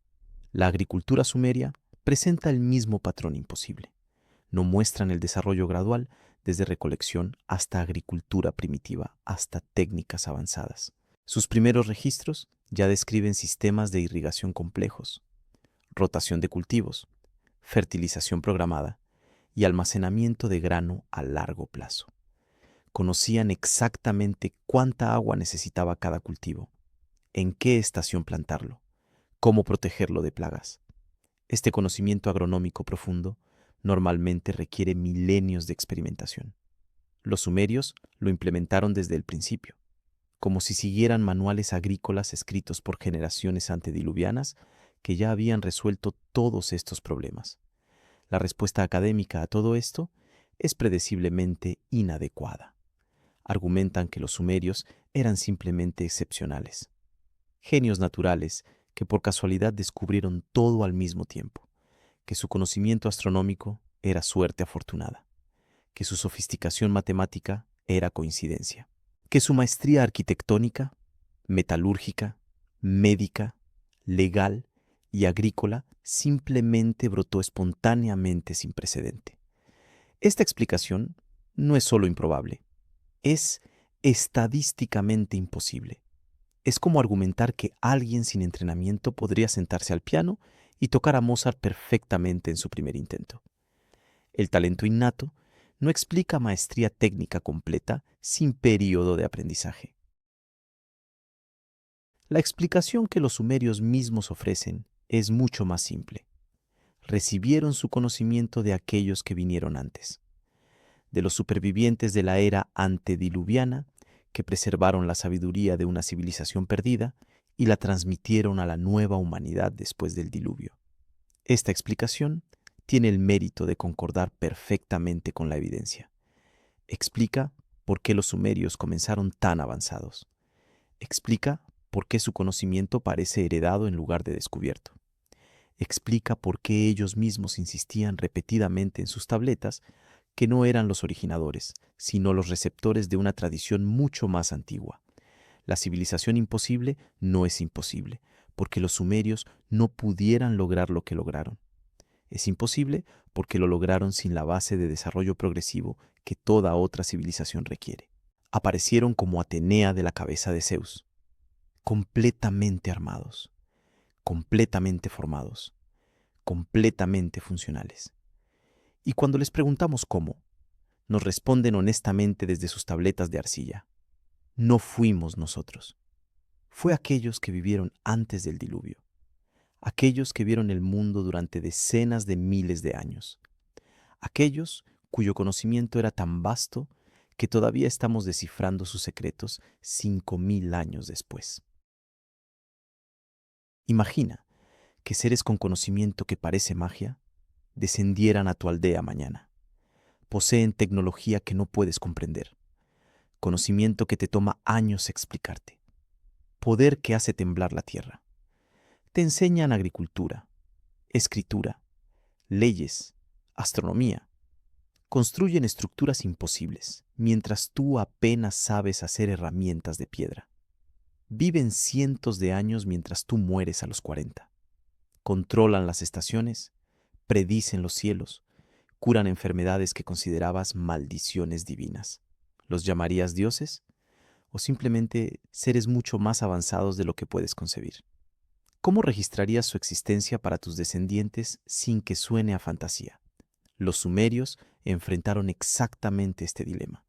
La agricultura sumeria presenta el mismo patrón imposible. No muestran el desarrollo gradual desde recolección hasta agricultura primitiva, hasta técnicas avanzadas. Sus primeros registros ya describen sistemas de irrigación complejos, rotación de cultivos, fertilización programada y almacenamiento de grano a largo plazo. Conocían exactamente cuánta agua necesitaba cada cultivo, en qué estación plantarlo, cómo protegerlo de plagas. Este conocimiento agronómico profundo normalmente requiere milenios de experimentación. Los sumerios lo implementaron desde el principio, como si siguieran manuales agrícolas escritos por generaciones antediluvianas que ya habían resuelto todos estos problemas. La respuesta académica a todo esto es predeciblemente inadecuada. Argumentan que los sumerios eran simplemente excepcionales, genios naturales que por casualidad descubrieron todo al mismo tiempo, que su conocimiento astronómico era suerte afortunada, que su sofisticación matemática era coincidencia, que su maestría arquitectónica, metalúrgica, médica, legal y agrícola simplemente brotó espontáneamente sin precedente. Esta explicación no es solo improbable, es estadísticamente imposible. Es como argumentar que alguien sin entrenamiento podría sentarse al piano y tocar a Mozart perfectamente en su primer intento. El talento innato no explica maestría técnica completa sin período de aprendizaje. La explicación que los sumerios mismos ofrecen es mucho más simple. Recibieron su conocimiento de aquellos que vinieron antes, de los supervivientes de la era antediluviana que preservaron la sabiduría de una civilización perdida y la transmitieron a la nueva humanidad después del diluvio. Esta explicación tiene el mérito de concordar perfectamente con la evidencia. Explica por qué los sumerios comenzaron tan avanzados. Explica por qué su conocimiento parece heredado en lugar de descubierto. Explica por qué ellos mismos insistían repetidamente en sus tabletas que no eran los originadores, sino los receptores de una tradición mucho más antigua. La civilización imposible no es imposible, porque los sumerios no pudieran lograr lo que lograron. Es imposible porque lo lograron sin la base de desarrollo progresivo que toda otra civilización requiere. Aparecieron como Atenea de la cabeza de Zeus, completamente armados, completamente formados, completamente funcionales. Y cuando les preguntamos cómo, nos responden honestamente desde sus tabletas de arcilla. No fuimos nosotros. Fue aquellos que vivieron antes del diluvio, aquellos que vieron el mundo durante decenas de miles de años, aquellos cuyo conocimiento era tan vasto que todavía estamos descifrando sus secretos 5000 años después. Imagina que seres con conocimiento que parece magia descendieran a tu aldea mañana. Poseen tecnología que no puedes comprender, conocimiento que te toma años explicarte, poder que hace temblar la tierra. Te enseñan agricultura, escritura, leyes, astronomía. Construyen estructuras imposibles, mientras tú apenas sabes hacer herramientas de piedra. Viven cientos de años mientras tú mueres a los 40. Controlan las estaciones, predicen los cielos, curan enfermedades que considerabas maldiciones divinas. ¿Los llamarías dioses? ¿O simplemente seres mucho más avanzados de lo que puedes concebir? ¿Cómo registrarías su existencia para tus descendientes sin que suene a fantasía? Los sumerios enfrentaron exactamente este dilema,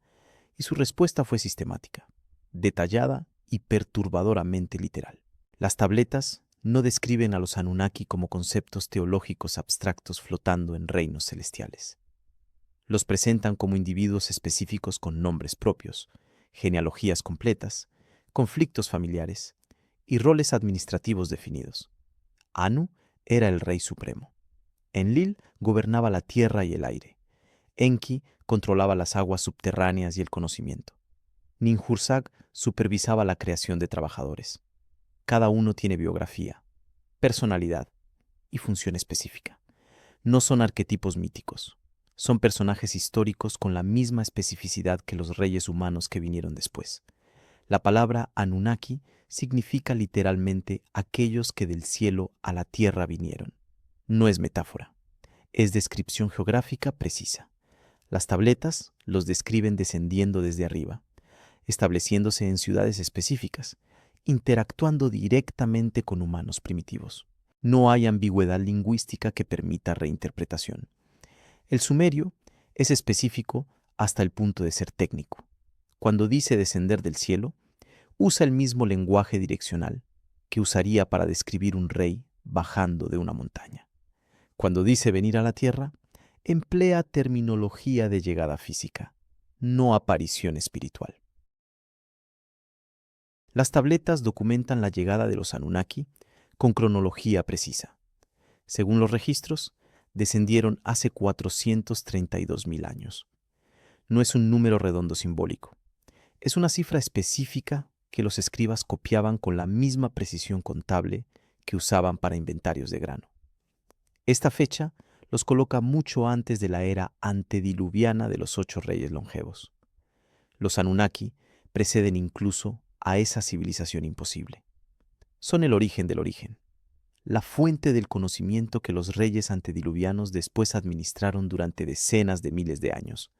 y su respuesta fue sistemática, detallada y perturbadoramente literal. Las tabletas no describen a los Anunnaki como conceptos teológicos abstractos flotando en reinos celestiales. Los presentan como individuos específicos con nombres propios, genealogías completas, conflictos familiares y roles administrativos definidos. Anu era el rey supremo. Enlil gobernaba la tierra y el aire. Enki controlaba las aguas subterráneas y el conocimiento. Ninhursag supervisaba la creación de trabajadores. Cada uno tiene biografía, personalidad y función específica. No son arquetipos míticos. Son personajes históricos con la misma especificidad que los reyes humanos que vinieron después. La palabra Anunnaki significa literalmente aquellos que del cielo a la tierra vinieron. No es metáfora, es descripción geográfica precisa. Las tabletas los describen descendiendo desde arriba, estableciéndose en ciudades específicas, interactuando directamente con humanos primitivos. No hay ambigüedad lingüística que permita reinterpretación. El sumerio es específico hasta el punto de ser técnico. Cuando dice descender del cielo, usa el mismo lenguaje direccional que usaría para describir un rey bajando de una montaña. Cuando dice venir a la tierra, emplea terminología de llegada física, no aparición espiritual. Las tabletas documentan la llegada de los Anunnaki con cronología precisa. Según los registros, descendieron hace 432.000 años. No es un número redondo simbólico. Es una cifra específica que los escribas copiaban con la misma precisión contable que usaban para inventarios de grano. Esta fecha los coloca mucho antes de la era antediluviana de los 8 reyes longevos. Los Anunnaki preceden incluso a esa civilización imposible. Son el origen del origen, la fuente del conocimiento que los reyes antediluvianos después administraron durante decenas de miles de años.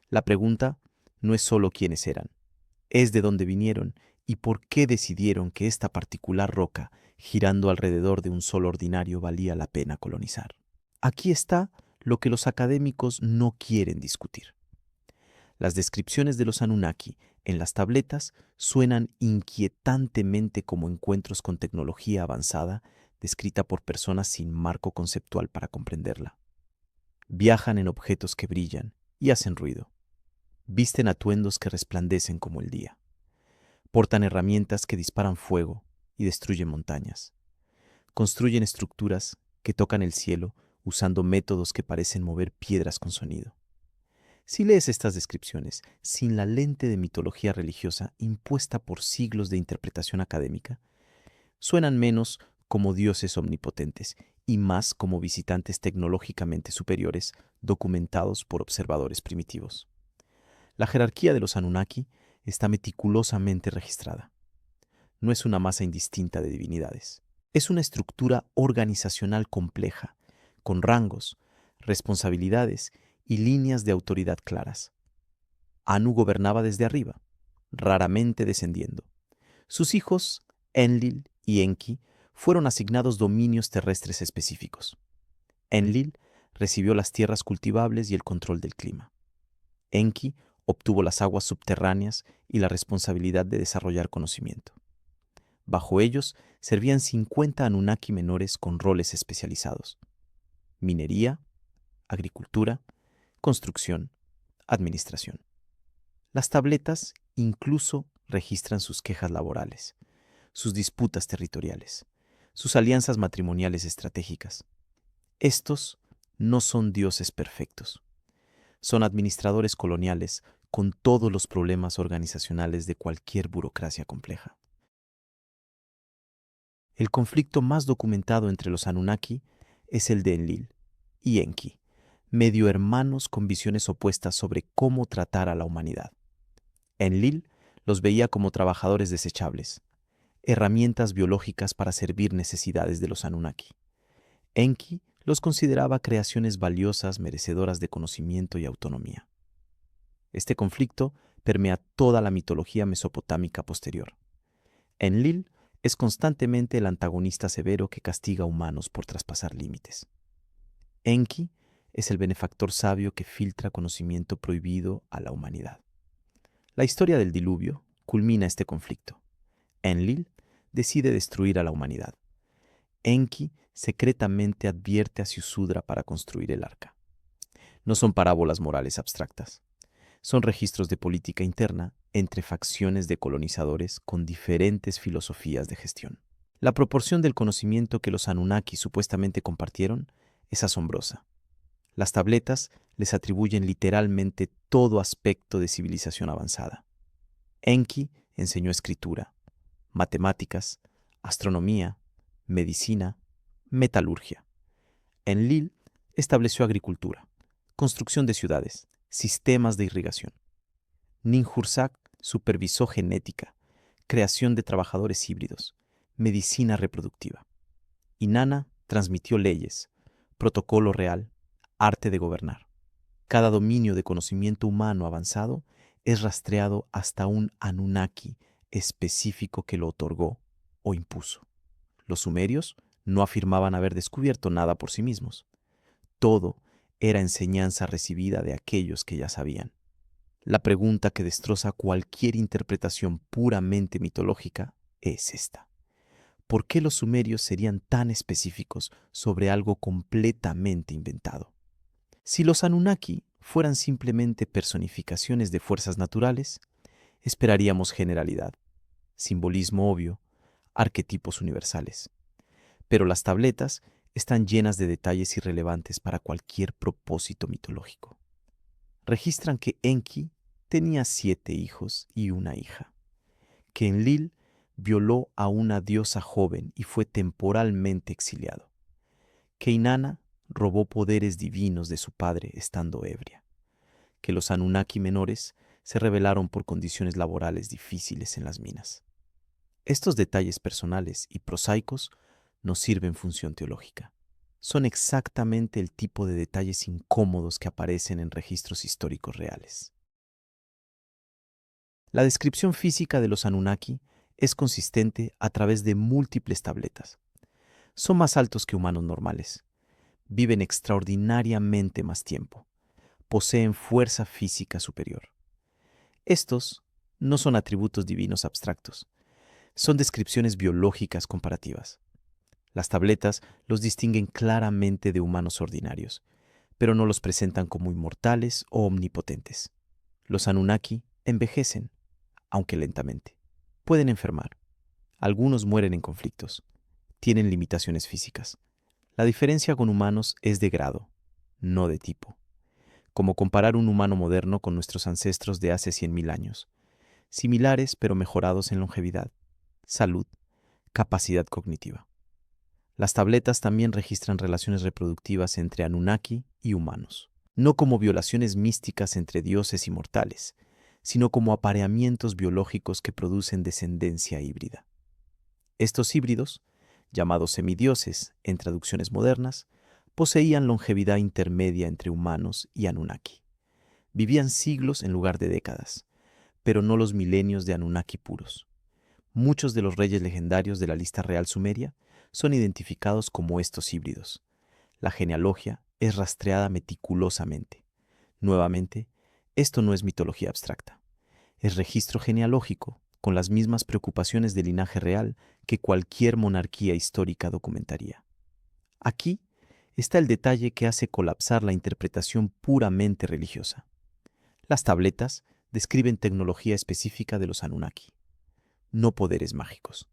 La pregunta no es solo quiénes eran, es de dónde vinieron y por qué decidieron que esta particular roca, girando alrededor de un sol ordinario, valía la pena colonizar. Aquí está lo que los académicos no quieren discutir. Las descripciones de los Anunnaki en las tabletas suenan inquietantemente como encuentros con tecnología avanzada descrita por personas sin marco conceptual para comprenderla. Viajan en objetos que brillan y hacen ruido. Visten atuendos que resplandecen como el día. Portan herramientas que disparan fuego y destruyen montañas. Construyen estructuras que tocan el cielo usando métodos que parecen mover piedras con sonido. Si lees estas descripciones sin la lente de mitología religiosa impuesta por siglos de interpretación académica, suenan menos como dioses omnipotentes y más como visitantes tecnológicamente superiores documentados por observadores primitivos. La jerarquía de los Anunnaki está meticulosamente registrada. No es una masa indistinta de divinidades. Es una estructura organizacional compleja, con rangos, responsabilidades y líneas de autoridad claras. Anu gobernaba desde arriba, raramente descendiendo. Sus hijos, Enlil y Enki, fueron asignados dominios terrestres específicos. Enlil recibió las tierras cultivables y el control del clima. Enki obtuvo las aguas subterráneas y la responsabilidad de desarrollar conocimiento. Bajo ellos servían 50 Anunnaki menores con roles especializados: minería, agricultura, construcción, administración. Las tabletas incluso registran sus quejas laborales, sus disputas territoriales, sus alianzas matrimoniales estratégicas. Estos no son dioses perfectos. Son administradores coloniales con todos los problemas organizacionales de cualquier burocracia compleja. El conflicto más documentado entre los Anunnaki es el de Enlil. y Enki, medio hermanos con visiones opuestas sobre cómo tratar a la humanidad. Enlil los veía como trabajadores desechables, herramientas biológicas para servir necesidades de los Anunnaki. Enki los consideraba creaciones valiosas merecedoras de conocimiento y autonomía. Este conflicto permea toda la mitología mesopotámica posterior. Enlil es constantemente el antagonista severo que castiga a humanos por traspasar límites. Enki es el benefactor sabio que filtra conocimiento prohibido a la humanidad. La historia del diluvio culmina este conflicto. Enlil decide destruir a la humanidad. Enki secretamente advierte a Ziusudra para construir el arca. No son parábolas morales abstractas. Son registros de política interna entre facciones de colonizadores con diferentes filosofías de gestión. La proporción del conocimiento que los Anunnaki supuestamente compartieron es asombrosa. Las tabletas les atribuyen literalmente todo aspecto de civilización avanzada. Enki enseñó escritura, matemáticas, astronomía, medicina, metalurgia. Enlil estableció agricultura, construcción de ciudades, sistemas de irrigación. Ninhursag supervisó genética, creación de trabajadores híbridos, medicina reproductiva. Inanna transmitió leyes, protocolo real, arte de gobernar. Cada dominio de conocimiento humano avanzado es rastreado hasta un Anunnaki específico que lo otorgó o impuso. Los sumerios no afirmaban haber descubierto nada por sí mismos. Todo era enseñanza recibida de aquellos que ya sabían. La pregunta que destroza cualquier interpretación puramente mitológica es esta. ¿Por qué los sumerios serían tan específicos sobre algo completamente inventado? Si los Anunnaki fueran simplemente personificaciones de fuerzas naturales, esperaríamos generalidad, simbolismo obvio, arquetipos universales. Pero las tabletas están llenas de detalles irrelevantes para cualquier propósito mitológico. Registran que Enki tenía 7 hijos y una hija, que Enlil violó a una diosa joven y fue temporalmente exiliado, que Inanna robó poderes divinos de su padre estando ebria, que los Anunnaki menores se rebelaron por condiciones laborales difíciles en las minas. Estos detalles personales y prosaicos no sirven función teológica. Son exactamente el tipo de detalles incómodos que aparecen en registros históricos reales. La descripción física de los Anunnaki es consistente a través de múltiples tabletas. Son más altos que humanos normales. Viven extraordinariamente más tiempo. Poseen fuerza física superior. Estos no son atributos divinos abstractos. Son descripciones biológicas comparativas. Las tabletas los distinguen claramente de humanos ordinarios, pero no los presentan como inmortales o omnipotentes. Los Anunnaki envejecen, aunque lentamente. Pueden enfermar. Algunos mueren en conflictos. Tienen limitaciones físicas. La diferencia con humanos es de grado, no de tipo. Como comparar un humano moderno con nuestros ancestros de hace 100.000 años. Similares pero mejorados en longevidad, salud, capacidad cognitiva. Las tabletas también registran relaciones reproductivas entre Anunnaki y humanos, no como violaciones místicas entre dioses y mortales, sino como apareamientos biológicos que producen descendencia híbrida. Estos híbridos, llamados semidioses en traducciones modernas, poseían longevidad intermedia entre humanos y Anunnaki. Vivían siglos en lugar de décadas, pero no los milenios de Anunnaki puros. Muchos de los reyes legendarios de la lista real sumeria son identificados como estos híbridos. La genealogía es rastreada meticulosamente. Nuevamente, esto no es mitología abstracta. Es registro genealógico con las mismas preocupaciones de linaje real que cualquier monarquía histórica documentaría. Aquí está el detalle que hace colapsar la interpretación puramente religiosa. Las tabletas describen tecnología específica de los Anunnaki, no poderes mágicos,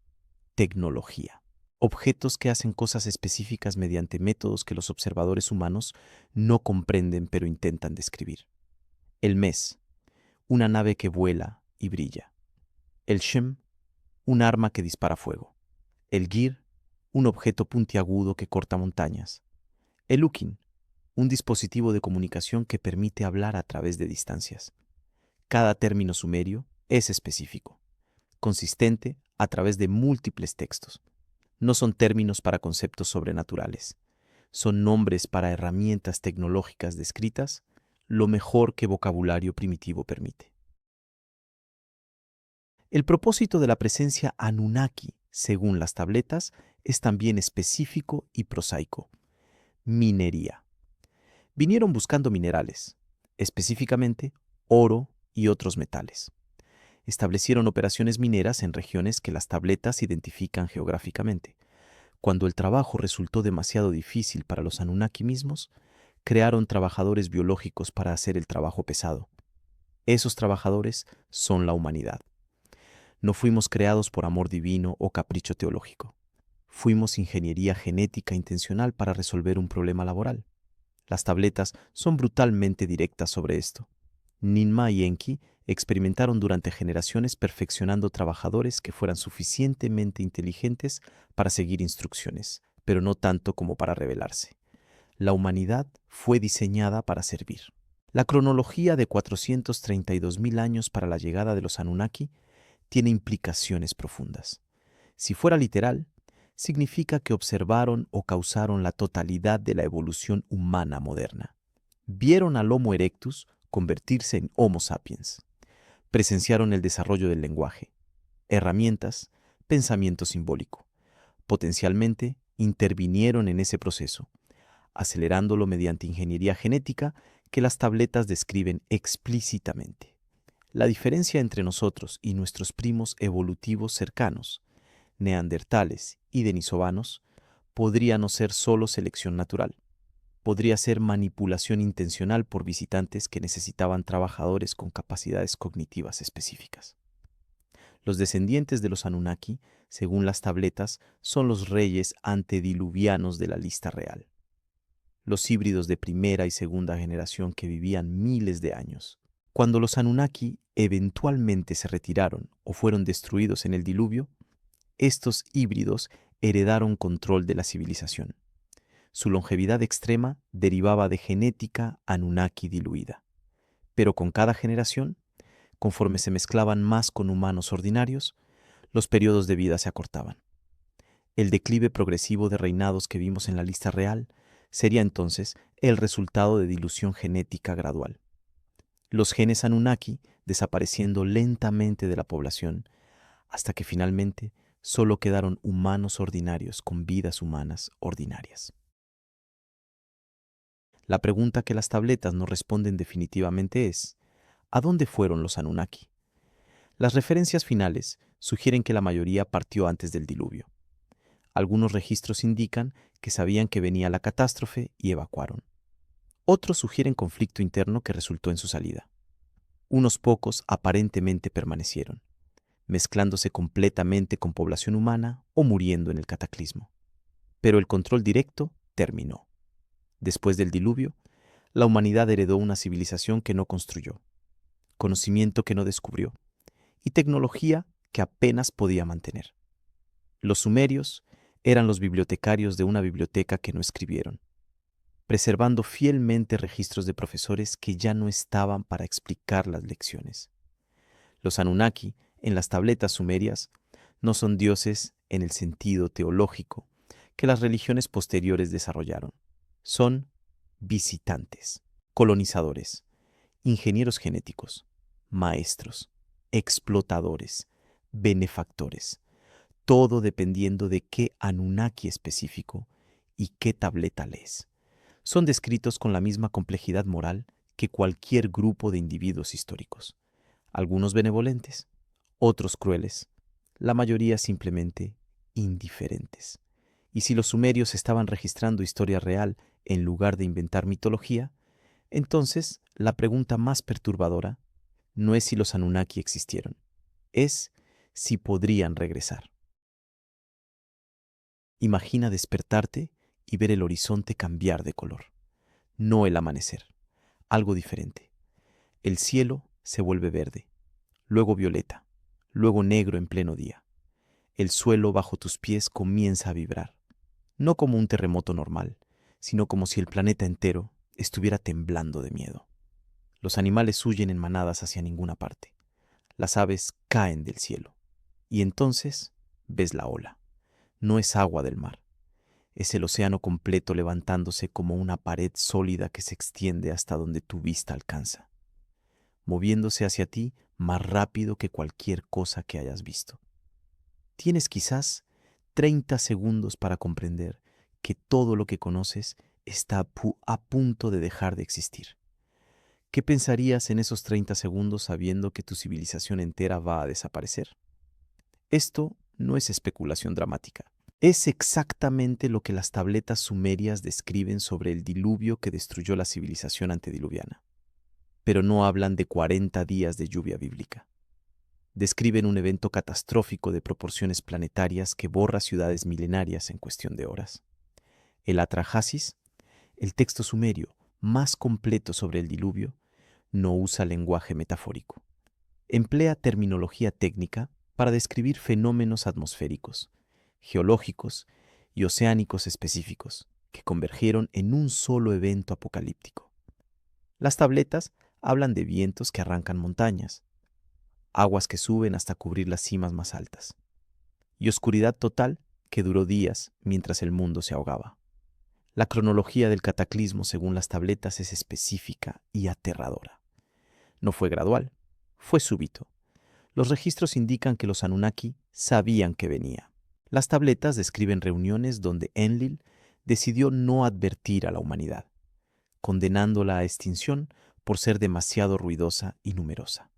tecnología. Objetos que hacen cosas específicas mediante métodos que los observadores humanos no comprenden pero intentan describir. El Mes, una nave que vuela y brilla. El Shem, un arma que dispara fuego. El Gir, un objeto puntiagudo que corta montañas. El Ukin, un dispositivo de comunicación que permite hablar a través de distancias. Cada término sumerio es específico, consistente a través de múltiples textos. No son términos para conceptos sobrenaturales. Son nombres para herramientas tecnológicas descritas, lo mejor que vocabulario primitivo permite. El propósito de la presencia Anunnaki, según las tabletas, es también específico y prosaico. Minería. Vinieron buscando minerales, específicamente oro y otros metales. Establecieron operaciones mineras en regiones que las tabletas identifican geográficamente. Cuando el trabajo resultó demasiado difícil para los Anunnaki mismos, crearon trabajadores biológicos para hacer el trabajo pesado. Esos trabajadores son la humanidad. No fuimos creados por amor divino o capricho teológico. Fuimos ingeniería genética intencional para resolver un problema laboral. Las tabletas son brutalmente directas sobre esto. Ninmah y Enki experimentaron durante generaciones perfeccionando trabajadores que fueran suficientemente inteligentes para seguir instrucciones, pero no tanto como para rebelarse. La humanidad fue diseñada para servir. La cronología de 432.000 años para la llegada de los Anunnaki tiene implicaciones profundas. Si fuera literal, significa que observaron o causaron la totalidad de la evolución humana moderna. Vieron al Homo erectus convertirse en Homo sapiens. Presenciaron el desarrollo del lenguaje, herramientas, pensamiento simbólico. Potencialmente intervinieron en ese proceso, acelerándolo mediante ingeniería genética que las tabletas describen explícitamente. La diferencia entre nosotros y nuestros primos evolutivos cercanos, neandertales y denisovanos, podría no ser solo selección natural. Podría ser manipulación intencional por visitantes que necesitaban trabajadores con capacidades cognitivas específicas. Los descendientes de los Anunnaki, según las tabletas, son los reyes antediluvianos de la lista real. Los híbridos de primera y segunda generación que vivían miles de años. Cuando los Anunnaki eventualmente se retiraron o fueron destruidos en el diluvio, estos híbridos heredaron control de la civilización. Su longevidad extrema derivaba de genética Anunnaki diluida. Pero con cada generación, conforme se mezclaban más con humanos ordinarios, los periodos de vida se acortaban. El declive progresivo de reinados que vimos en la lista real sería entonces el resultado de dilución genética gradual. Los genes Anunnaki desapareciendo lentamente de la población, hasta que finalmente solo quedaron humanos ordinarios con vidas humanas ordinarias. La pregunta que las tabletas no responden definitivamente es: ¿a dónde fueron los Anunnaki? Las referencias finales sugieren que la mayoría partió antes del diluvio. Algunos registros indican que sabían que venía la catástrofe y evacuaron. Otros sugieren conflicto interno que resultó en su salida. Unos pocos aparentemente permanecieron, mezclándose completamente con población humana o muriendo en el cataclismo. Pero el control directo terminó. Después del diluvio, la humanidad heredó una civilización que no construyó, conocimiento que no descubrió y tecnología que apenas podía mantener. Los sumerios eran los bibliotecarios de una biblioteca que no escribieron, preservando fielmente registros de profesores que ya no estaban para explicar las lecciones. Los Anunnaki, en las tabletas sumerias, no son dioses en el sentido teológico que las religiones posteriores desarrollaron. Son visitantes, colonizadores, ingenieros genéticos, maestros, explotadores, benefactores, todo dependiendo de qué Anunnaki específico y qué tableta lees. Son descritos con la misma complejidad moral que cualquier grupo de individuos históricos, algunos benevolentes, otros crueles, la mayoría simplemente indiferentes. Y si los sumerios estaban registrando historia real en lugar de inventar mitología, entonces la pregunta más perturbadora no es si los Anunnaki existieron, es si podrían regresar. Imagina despertarte y ver el horizonte cambiar de color, no el amanecer, algo diferente. El cielo se vuelve verde, luego violeta, luego negro en pleno día. El suelo bajo tus pies comienza a vibrar, no como un terremoto normal, sino como si el planeta entero estuviera temblando de miedo. Los animales huyen en manadas hacia ninguna parte. Las aves caen del cielo. Y entonces ves la ola. No es agua del mar. Es el océano completo levantándose como una pared sólida que se extiende hasta donde tu vista alcanza, moviéndose hacia ti más rápido que cualquier cosa que hayas visto. Tienes quizás 30 segundos para comprender que todo lo que conoces está a punto de dejar de existir. ¿Qué pensarías en esos 30 segundos sabiendo que tu civilización entera va a desaparecer? Esto no es especulación dramática. Es exactamente lo que las tabletas sumerias describen sobre el diluvio que destruyó la civilización antediluviana. Pero no hablan de 40 días de lluvia bíblica. Describen un evento catastrófico de proporciones planetarias que borra ciudades milenarias en cuestión de horas. El Atrahasis, el texto sumerio más completo sobre el diluvio, no usa lenguaje metafórico. Emplea terminología técnica para describir fenómenos atmosféricos, geológicos y oceánicos específicos que convergieron en un solo evento apocalíptico. Las tabletas hablan de vientos que arrancan montañas, aguas que suben hasta cubrir las cimas más altas, y oscuridad total que duró días mientras el mundo se ahogaba. La cronología del cataclismo según las tabletas es específica y aterradora. No fue gradual, fue súbito. Los registros indican que los Anunnaki sabían que venía. Las tabletas describen reuniones donde Enlil decidió no advertir a la humanidad, condenándola a extinción por ser demasiado ruidosa y numerosa.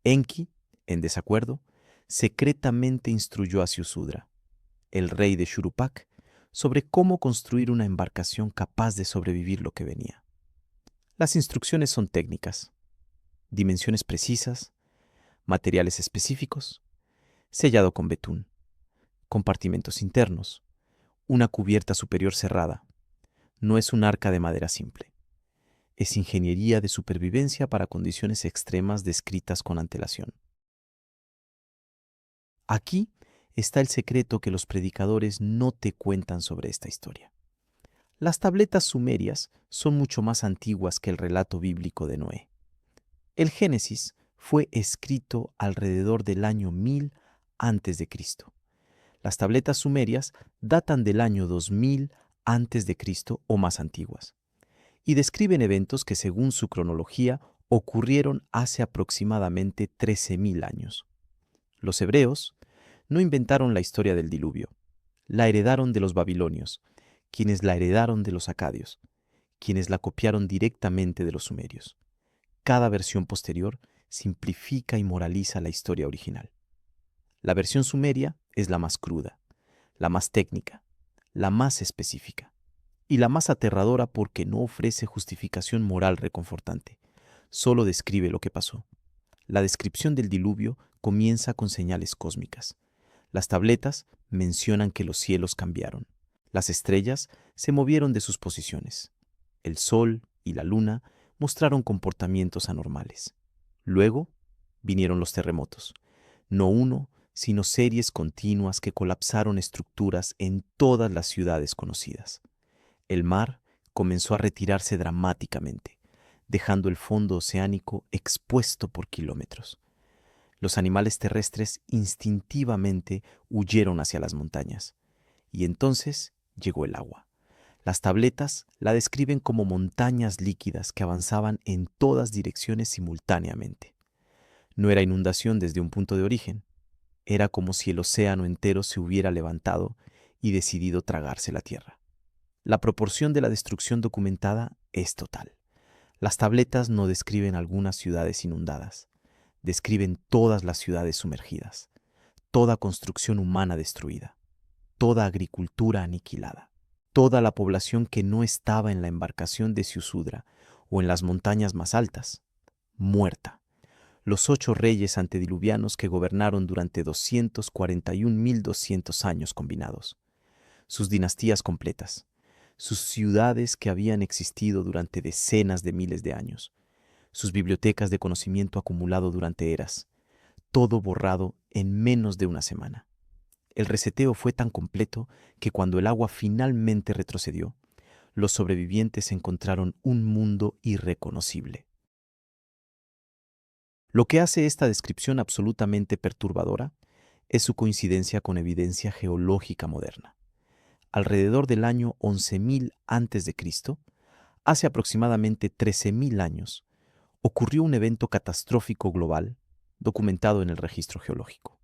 Enki, en desacuerdo, secretamente instruyó a Ziusudra, el rey de Shuruppak, sobre cómo construir una embarcación capaz de sobrevivir lo que venía. Las instrucciones son técnicas, dimensiones precisas, materiales específicos, sellado con betún, compartimentos internos, una cubierta superior cerrada. No es un arca de madera simple. Es ingeniería de supervivencia para condiciones extremas descritas con antelación. Aquí está el secreto que los predicadores no te cuentan sobre esta historia. Las tabletas sumerias son mucho más antiguas que el relato bíblico de Noé. El Génesis fue escrito alrededor del año 1000 a.C. Las tabletas sumerias datan del año 2000 a.C. o más antiguas, y describen eventos que según su cronología ocurrieron hace aproximadamente 13.000 años. Los hebreos no inventaron la historia del diluvio, la heredaron de los babilonios, quienes la heredaron de los acadios, quienes la copiaron directamente de los sumerios. Cada versión posterior simplifica y moraliza la historia original. La versión sumeria es la más cruda, la más técnica, la más específica y la más aterradora porque no ofrece justificación moral reconfortante, solo describe lo que pasó. La descripción del diluvio comienza con señales cósmicas. Las tabletas mencionan que los cielos cambiaron. Las estrellas se movieron de sus posiciones. El sol y la luna mostraron comportamientos anormales. Luego vinieron los terremotos. No uno, sino series continuas que colapsaron estructuras en todas las ciudades conocidas. El mar comenzó a retirarse dramáticamente, dejando el fondo oceánico expuesto por kilómetros. Los animales terrestres instintivamente huyeron hacia las montañas. Y entonces llegó el agua. Las tabletas la describen como montañas líquidas que avanzaban en todas direcciones simultáneamente. No era inundación desde un punto de origen. Era como si el océano entero se hubiera levantado y decidido tragarse la tierra. La proporción de la destrucción documentada es total. Las tabletas no describen algunas ciudades inundadas. Describen todas las ciudades sumergidas, toda construcción humana destruida, toda agricultura aniquilada, toda la población que no estaba en la embarcación de Ziusudra o en las montañas más altas, muerta. Los 8 reyes antediluvianos que gobernaron durante 241.200 años combinados, sus dinastías completas, sus ciudades que habían existido durante decenas de miles de años, sus bibliotecas de conocimiento acumulado durante eras, todo borrado en menos de una semana. El reseteo fue tan completo que cuando el agua finalmente retrocedió, los sobrevivientes encontraron un mundo irreconocible. Lo que hace esta descripción absolutamente perturbadora es su coincidencia con evidencia geológica moderna. Alrededor del año 11.000 a.C., hace aproximadamente 13.000 años, ocurrió un evento catastrófico global documentado en el registro geológico.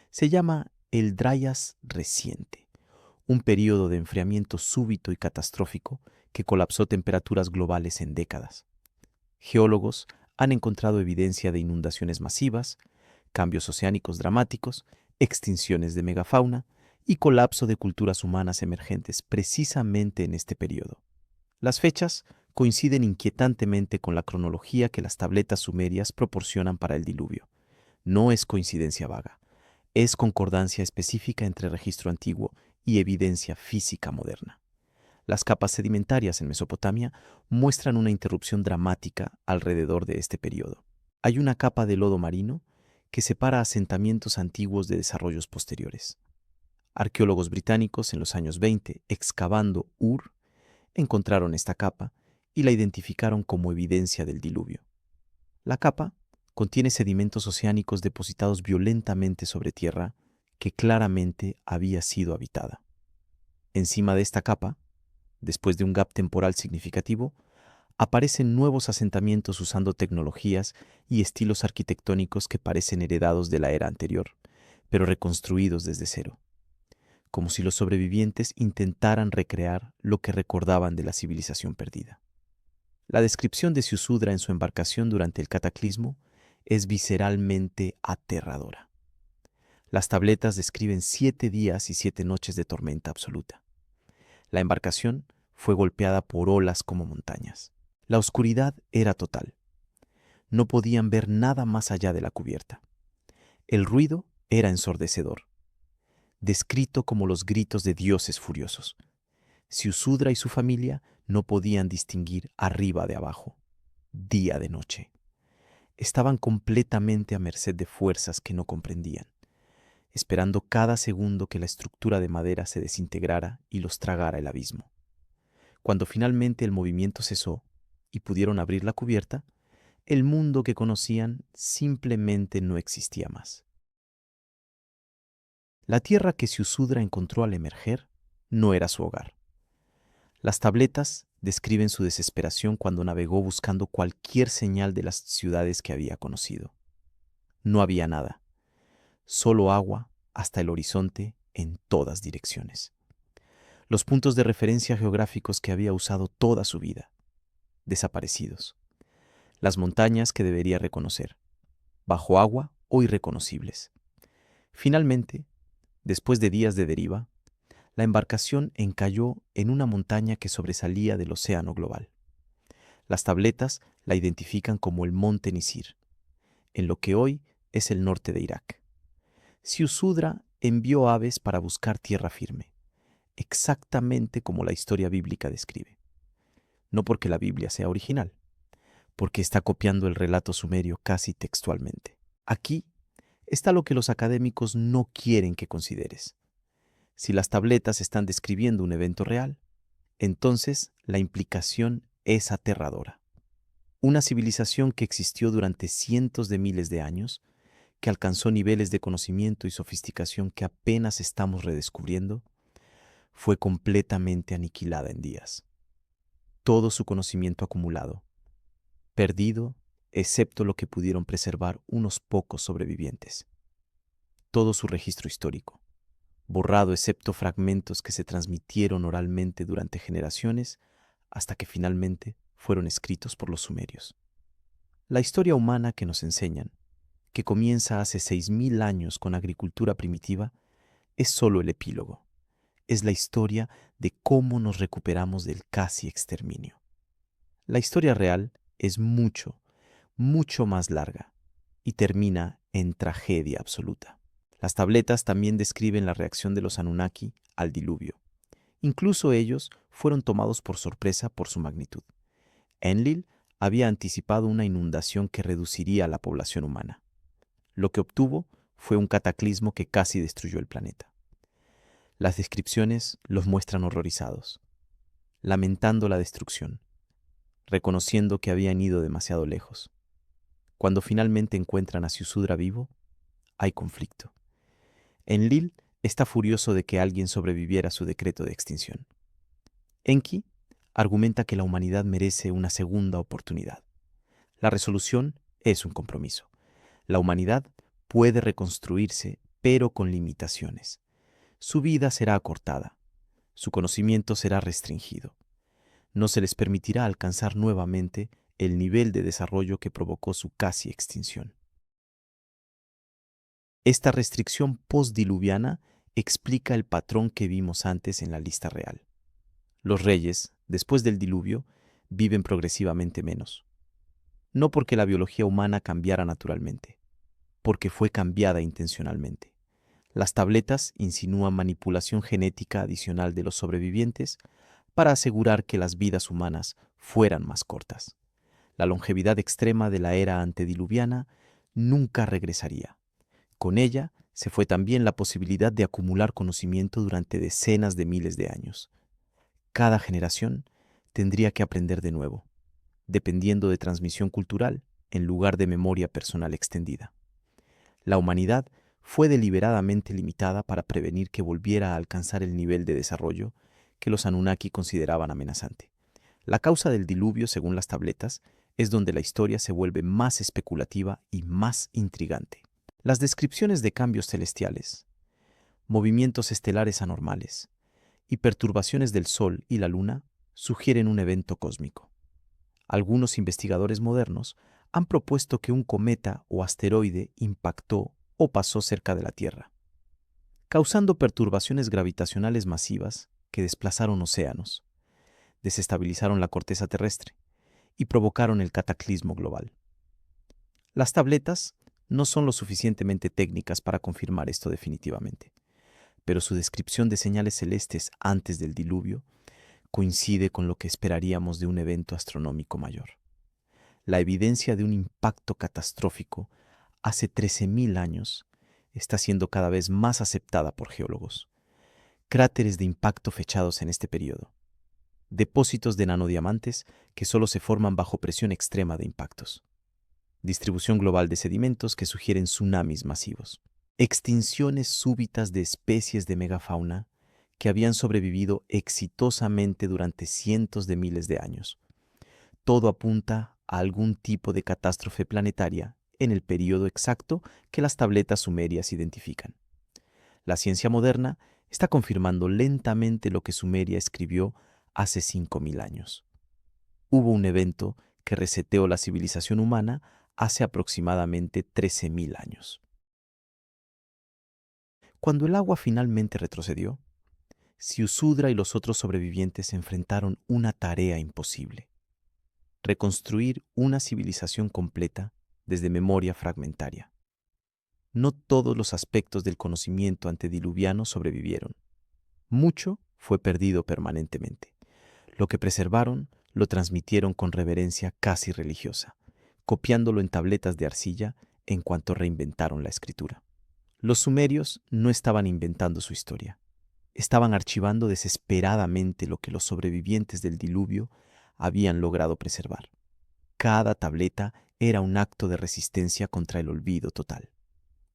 Se llama el Dryas reciente, un período de enfriamiento súbito y catastrófico que colapsó temperaturas globales en décadas. Geólogos han encontrado evidencia de inundaciones masivas, cambios oceánicos dramáticos, extinciones de megafauna y colapso de culturas humanas emergentes precisamente en este periodo. Las fechas coinciden inquietantemente con la cronología que las tabletas sumerias proporcionan para el diluvio. No es coincidencia vaga, es concordancia específica entre registro antiguo y evidencia física moderna. Las capas sedimentarias en Mesopotamia muestran una interrupción dramática alrededor de este periodo. Hay una capa de lodo marino que separa asentamientos antiguos de desarrollos posteriores. Arqueólogos británicos en los años 20, excavando Ur, encontraron esta capa y la identificaron como evidencia del diluvio. La capa contiene sedimentos oceánicos depositados violentamente sobre tierra que claramente había sido habitada. Encima de esta capa, después de un gap temporal significativo, aparecen nuevos asentamientos usando tecnologías y estilos arquitectónicos que parecen heredados de la era anterior, pero reconstruidos desde cero, como si los sobrevivientes intentaran recrear lo que recordaban de la civilización perdida. La descripción de Ziusudra en su embarcación durante el cataclismo es visceralmente aterradora. Las tabletas describen 7 días y 7 noches de tormenta absoluta. La embarcación fue golpeada por olas como montañas. La oscuridad era total. No podían ver nada más allá de la cubierta. El ruido era ensordecedor, descrito como los gritos de dioses furiosos. Ziusudra y su familia no podían distinguir arriba de abajo, día de noche. Estaban completamente a merced de fuerzas que no comprendían, esperando cada segundo que la estructura de madera se desintegrara y los tragara el abismo. Cuando finalmente el movimiento cesó y pudieron abrir la cubierta, el mundo que conocían simplemente no existía más. La tierra que Ziusudra encontró al emerger no era su hogar. Las tabletas describen su desesperación cuando navegó buscando cualquier señal de las ciudades que había conocido. No había nada, solo agua hasta el horizonte en todas direcciones. Los puntos de referencia geográficos que había usado toda su vida, desaparecidos. Las montañas que debería reconocer, bajo agua o irreconocibles. Finalmente, después de días de deriva, la embarcación encalló en una montaña que sobresalía del océano global. Las tabletas la identifican como el Monte Nisir, en lo que hoy es el norte de Irak. Ziusudra envió aves para buscar tierra firme, exactamente como la historia bíblica describe. No porque la Biblia sea original, porque está copiando el relato sumerio casi textualmente. Aquí está lo que los académicos no quieren que consideres. Si las tabletas están describiendo un evento real, entonces la implicación es aterradora. Una civilización que existió durante cientos de miles de años, que alcanzó niveles de conocimiento y sofisticación que apenas estamos redescubriendo, fue completamente aniquilada en días. Todo su conocimiento acumulado, perdido, excepto lo que pudieron preservar unos pocos sobrevivientes. Todo su registro histórico, borrado excepto fragmentos que se transmitieron oralmente durante generaciones hasta que finalmente fueron escritos por los sumerios. La historia humana que nos enseñan, que comienza hace 6.000 años con agricultura primitiva, es solo el epílogo. Es la historia de cómo nos recuperamos del casi exterminio. La historia real es mucho, mucho más larga y termina en tragedia absoluta. Las tabletas también describen la reacción de los Anunnaki al diluvio. Incluso ellos fueron tomados por sorpresa por su magnitud. Enlil había anticipado una inundación que reduciría a la población humana. Lo que obtuvo fue un cataclismo que casi destruyó el planeta. Las descripciones los muestran horrorizados. lamentando la destrucción, reconociendo que habían ido demasiado lejos. Cuando finalmente encuentran a Ciusudra vivo, hay conflicto. Enlil está furioso de que alguien sobreviviera a su decreto de extinción. Enki argumenta que la humanidad merece una segunda oportunidad. La resolución es un compromiso. La humanidad puede reconstruirse, pero con limitaciones. Su vida será acortada. Su conocimiento será restringido. No se les permitirá alcanzar nuevamente el nivel de desarrollo que provocó su casi extinción. Esta restricción postdiluviana explica el patrón que vimos antes en la lista real. Los reyes, después del diluvio, viven progresivamente menos. No porque la biología humana cambiara naturalmente, porque fue cambiada intencionalmente. Las tabletas insinúan manipulación genética adicional de los sobrevivientes para asegurar que las vidas humanas fueran más cortas. La longevidad extrema de la era antediluviana nunca regresaría. Con ella se fue también la posibilidad de acumular conocimiento durante decenas de miles de años. Cada generación tendría que aprender de nuevo, dependiendo de transmisión cultural en lugar de memoria personal extendida. La humanidad fue deliberadamente limitada para prevenir que volviera a alcanzar el nivel de desarrollo que los Anunnaki consideraban amenazante. La causa del diluvio, según las tabletas, es donde la historia se vuelve más especulativa y más intrigante. Las descripciones de cambios celestiales, movimientos estelares anormales y perturbaciones del Sol y la Luna sugieren un evento cósmico. Algunos investigadores modernos han propuesto que un cometa o asteroide impactó o pasó cerca de la Tierra, causando perturbaciones gravitacionales masivas que desplazaron océanos, desestabilizaron la corteza terrestre y provocaron el cataclismo global. Las tabletas no son lo suficientemente técnicas para confirmar esto definitivamente, pero su descripción de señales celestes antes del diluvio coincide con lo que esperaríamos de un evento astronómico mayor. La evidencia de un impacto catastrófico hace 13.000 años está siendo cada vez más aceptada por geólogos. Cráteres de impacto fechados en este periodo. Depósitos de nanodiamantes que solo se forman bajo presión extrema de impactos. Distribución global de sedimentos que sugieren tsunamis masivos. Extinciones súbitas de especies de megafauna que habían sobrevivido exitosamente durante cientos de miles de años. Todo apunta a algún tipo de catástrofe planetaria en el periodo exacto que las tabletas sumerias identifican. La ciencia moderna está confirmando lentamente lo que Sumeria escribió hace 5.000 años. Hubo un evento que reseteó la civilización humana hace aproximadamente 13.000 años. Cuando el agua finalmente retrocedió, Ciusudra y los otros sobrevivientes enfrentaron una tarea imposible: reconstruir una civilización completa desde memoria fragmentaria. No todos los aspectos del conocimiento antediluviano sobrevivieron. Mucho fue perdido permanentemente. Lo que preservaron lo transmitieron con reverencia casi religiosa, copiándolo en tabletas de arcilla en cuanto reinventaron la escritura. Los sumerios no estaban inventando su historia. Estaban archivando desesperadamente lo que los sobrevivientes del diluvio habían logrado preservar. Cada tableta era un acto de resistencia contra el olvido total.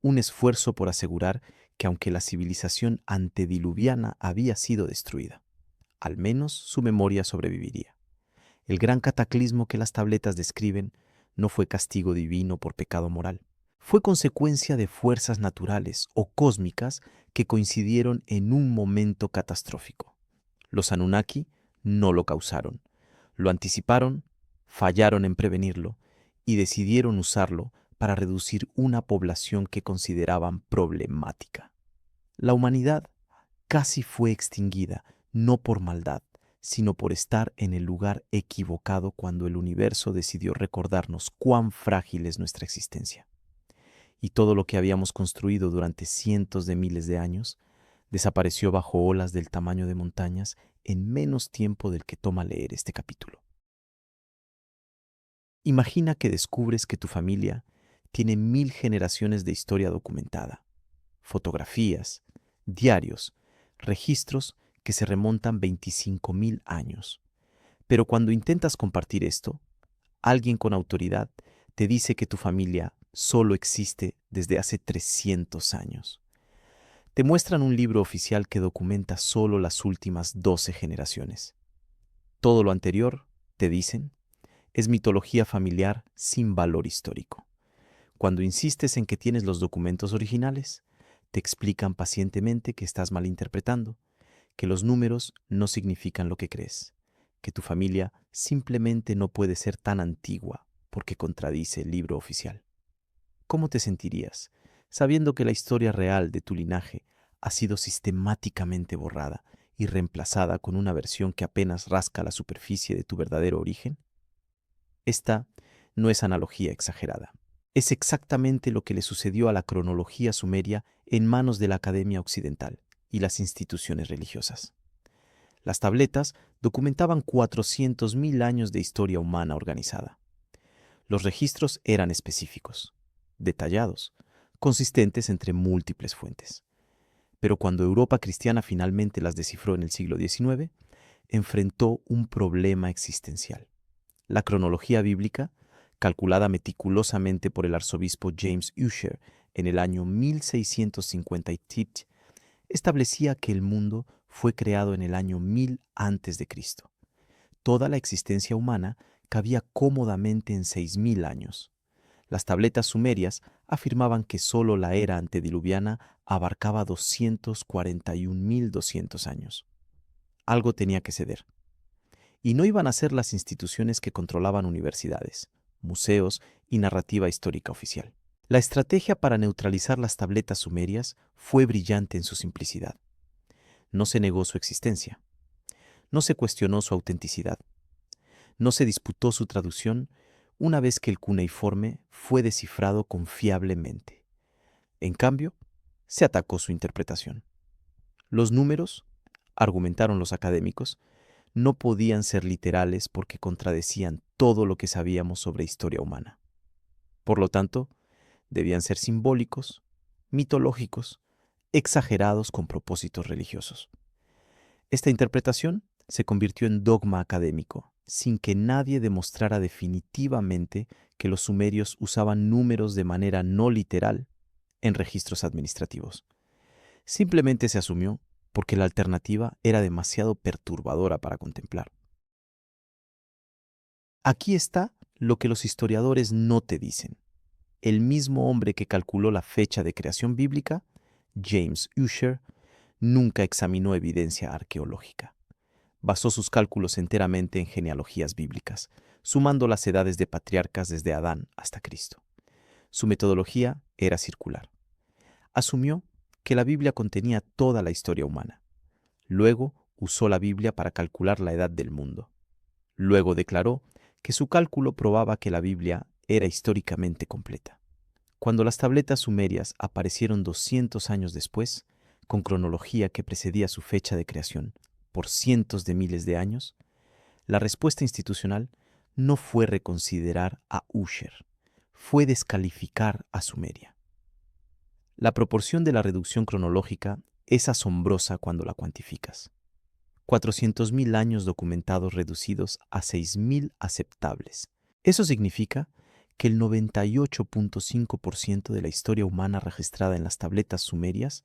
Un esfuerzo por asegurar que aunque la civilización antediluviana había sido destruida, al menos su memoria sobreviviría. El gran cataclismo que las tabletas describen no fue castigo divino por pecado moral. Fue consecuencia de fuerzas naturales o cósmicas que coincidieron en un momento catastrófico. Los Anunnaki no lo causaron, lo anticiparon, fallaron en prevenirlo y decidieron usarlo para reducir una población que consideraban problemática. La humanidad casi fue extinguida, no por maldad, sino por estar en el lugar equivocado cuando el universo decidió recordarnos cuán frágil es nuestra existencia. Y todo lo que habíamos construido durante cientos de miles de años desapareció bajo olas del tamaño de montañas en menos tiempo del que toma leer este capítulo. Imagina que descubres que tu familia tiene 1.000 generaciones de historia documentada, fotografías, diarios, registros que se remontan 25.000 años. Pero cuando intentas compartir esto, alguien con autoridad te dice que tu familia solo existe desde hace 300 años. Te muestran un libro oficial que documenta solo las últimas 12 generaciones. Todo lo anterior, te dicen, es mitología familiar sin valor histórico. Cuando insistes en que tienes los documentos originales, te explican pacientemente que estás malinterpretando, que los números no significan lo que crees, que tu familia simplemente no puede ser tan antigua porque contradice el libro oficial. ¿Cómo te sentirías sabiendo que la historia real de tu linaje ha sido sistemáticamente borrada y reemplazada con una versión que apenas rasca la superficie de tu verdadero origen? Esta no es analogía exagerada. Es exactamente lo que le sucedió a la cronología sumeria en manos de la Academia Occidental y las instituciones religiosas. Las tabletas documentaban 400.000 años de historia humana organizada. Los registros eran específicos, detallados, consistentes entre múltiples fuentes. Pero cuando Europa cristiana finalmente las descifró en el siglo XIX, enfrentó un problema existencial. La cronología bíblica, calculada meticulosamente por el arzobispo James Ussher en el año 1650, establecía que el mundo fue creado en el año 1000 a.C. Toda la existencia humana cabía cómodamente en 6.000 años. Las tabletas sumerias afirmaban que solo la era antediluviana abarcaba 241.200 años. Algo tenía que ceder. Y no iban a ser las instituciones que controlaban universidades, museos y narrativa histórica oficial. La estrategia para neutralizar las tabletas sumerias fue brillante en su simplicidad. No se negó su existencia. No se cuestionó su autenticidad. No se disputó su traducción una vez que el cuneiforme fue descifrado confiablemente. En cambio, se atacó su interpretación. Los números, argumentaron los académicos, no podían ser literales porque contradecían todo lo que sabíamos sobre historia humana. Por lo tanto, debían ser simbólicos, mitológicos, exagerados con propósitos religiosos. Esta interpretación se convirtió en dogma académico, sin que nadie demostrara definitivamente que los sumerios usaban números de manera no literal en registros administrativos. Simplemente se asumió porque la alternativa era demasiado perturbadora para contemplar. Aquí está lo que los historiadores no te dicen. El mismo hombre que calculó la fecha de creación bíblica, James Ussher, nunca examinó evidencia arqueológica. Basó sus cálculos enteramente en genealogías bíblicas, sumando las edades de patriarcas desde Adán hasta Cristo. Su metodología era circular. Asumió que la Biblia contenía toda la historia humana. Luego usó la Biblia para calcular la edad del mundo. Luego declaró que su cálculo probaba que la Biblia era históricamente completa. Cuando las tabletas sumerias aparecieron 200 años después, con cronología que precedía su fecha de creación por cientos de miles de años, la respuesta institucional no fue reconsiderar a Ussher, fue descalificar a Sumeria. La proporción de la reducción cronológica es asombrosa cuando la cuantificas. 400.000 años documentados reducidos a 6.000 aceptables. Eso significa que el 98.5% de la historia humana registrada en las tabletas sumerias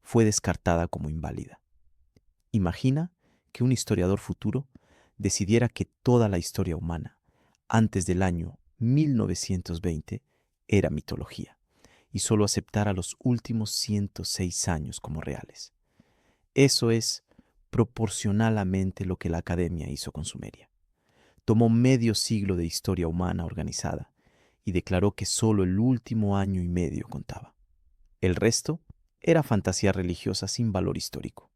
fue descartada como inválida. Imagina que un historiador futuro decidiera que toda la historia humana, antes del año 1920, era mitología, y solo aceptara los últimos 106 años como reales. Eso es proporcionalmente lo que la Academia hizo con Sumeria. Tomó medio siglo de historia humana organizada y declaró que solo el último año y medio contaba. El resto era fantasía religiosa sin valor histórico.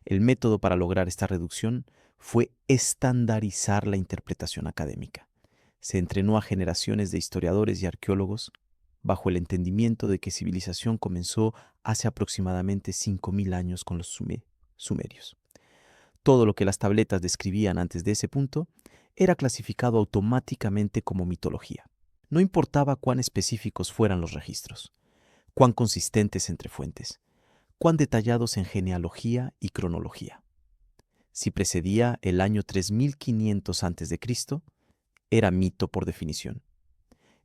El método para lograr esta reducción fue estandarizar la interpretación académica. Se entrenó a generaciones de historiadores y arqueólogos bajo el entendimiento de que civilización comenzó hace aproximadamente 5.000 años con los sumerios. Todo lo que las tabletas describían antes de ese punto era clasificado automáticamente como mitología. No importaba cuán específicos fueran los registros, cuán consistentes entre fuentes, cuán detallados en genealogía y cronología. Si precedía el año 3500 a.C., era mito por definición.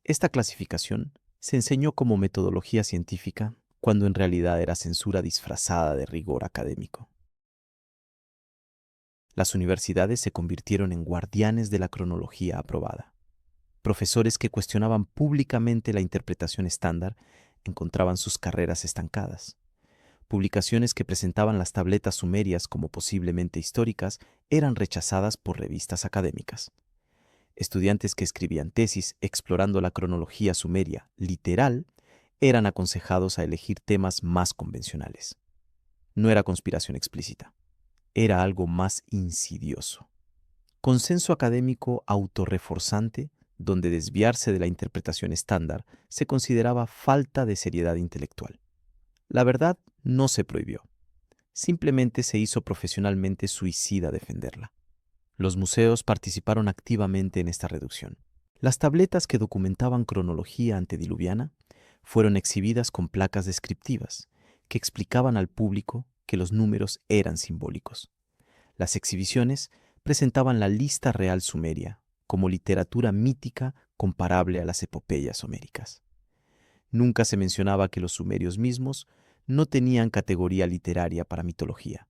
Esta clasificación se enseñó como metodología científica cuando en realidad era censura disfrazada de rigor académico. Las universidades se convirtieron en guardianes de la cronología aprobada. Profesores que cuestionaban públicamente la interpretación estándar encontraban sus carreras estancadas. Publicaciones que presentaban las tabletas sumerias como posiblemente históricas eran rechazadas por revistas académicas. Estudiantes que escribían tesis explorando la cronología sumeria literal eran aconsejados a elegir temas más convencionales. No era conspiración explícita, era algo más insidioso. Consenso académico autorreforzante, donde desviarse de la interpretación estándar se consideraba falta de seriedad intelectual. La verdad no se prohibió, simplemente se hizo profesionalmente suicida defenderla. Los museos participaron activamente en esta reducción. Las tabletas que documentaban cronología antediluviana fueron exhibidas con placas descriptivas que explicaban al público que los números eran simbólicos. Las exhibiciones presentaban la lista real sumeria como literatura mítica comparable a las epopeyas homéricas. Nunca se mencionaba que los sumerios mismos no tenían categoría literaria para mitología,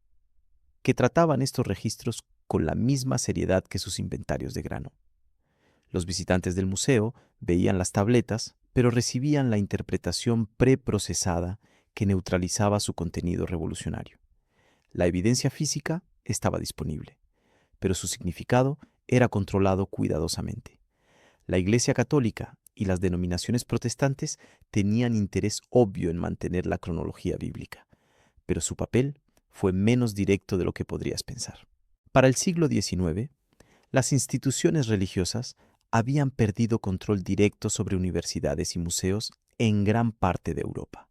que trataban estos registros con la misma seriedad que sus inventarios de grano. Los visitantes del museo veían las tabletas, pero recibían la interpretación preprocesada que neutralizaba su contenido revolucionario. La evidencia física estaba disponible, pero su significado era controlado cuidadosamente. La Iglesia Católica y las denominaciones protestantes tenían interés obvio en mantener la cronología bíblica, pero su papel fue menos directo de lo que podrías pensar. Para el siglo XIX, las instituciones religiosas habían perdido control directo sobre universidades y museos en gran parte de Europa.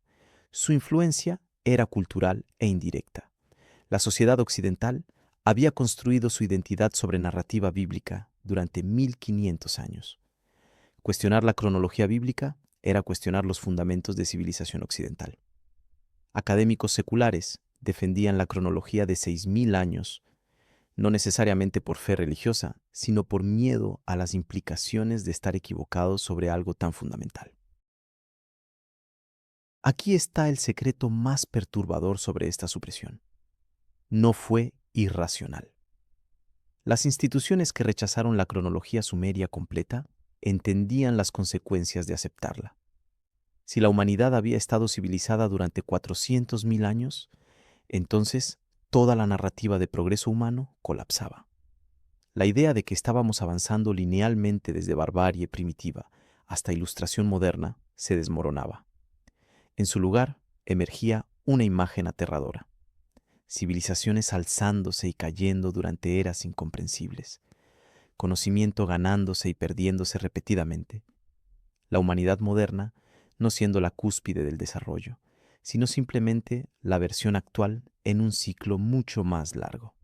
Su influencia era cultural e indirecta. La sociedad occidental había construido su identidad sobre narrativa bíblica durante 1500 años. Cuestionar la cronología bíblica era cuestionar los fundamentos de civilización occidental. Académicos seculares defendían la cronología de 6000 años, no necesariamente por fe religiosa, sino por miedo a las implicaciones de estar equivocados sobre algo tan fundamental. Aquí está el secreto más perturbador sobre esta supresión. No fue irracional. Las instituciones que rechazaron la cronología sumeria completa entendían las consecuencias de aceptarla. Si la humanidad había estado civilizada durante 400.000 años, entonces toda la narrativa de progreso humano colapsaba. La idea de que estábamos avanzando linealmente desde barbarie primitiva hasta ilustración moderna se desmoronaba. En su lugar emergía una imagen aterradora. Civilizaciones alzándose y cayendo durante eras incomprensibles. Conocimiento ganándose y perdiéndose repetidamente. La humanidad moderna no siendo la cúspide del desarrollo, sino simplemente la versión actual en un ciclo mucho más largo.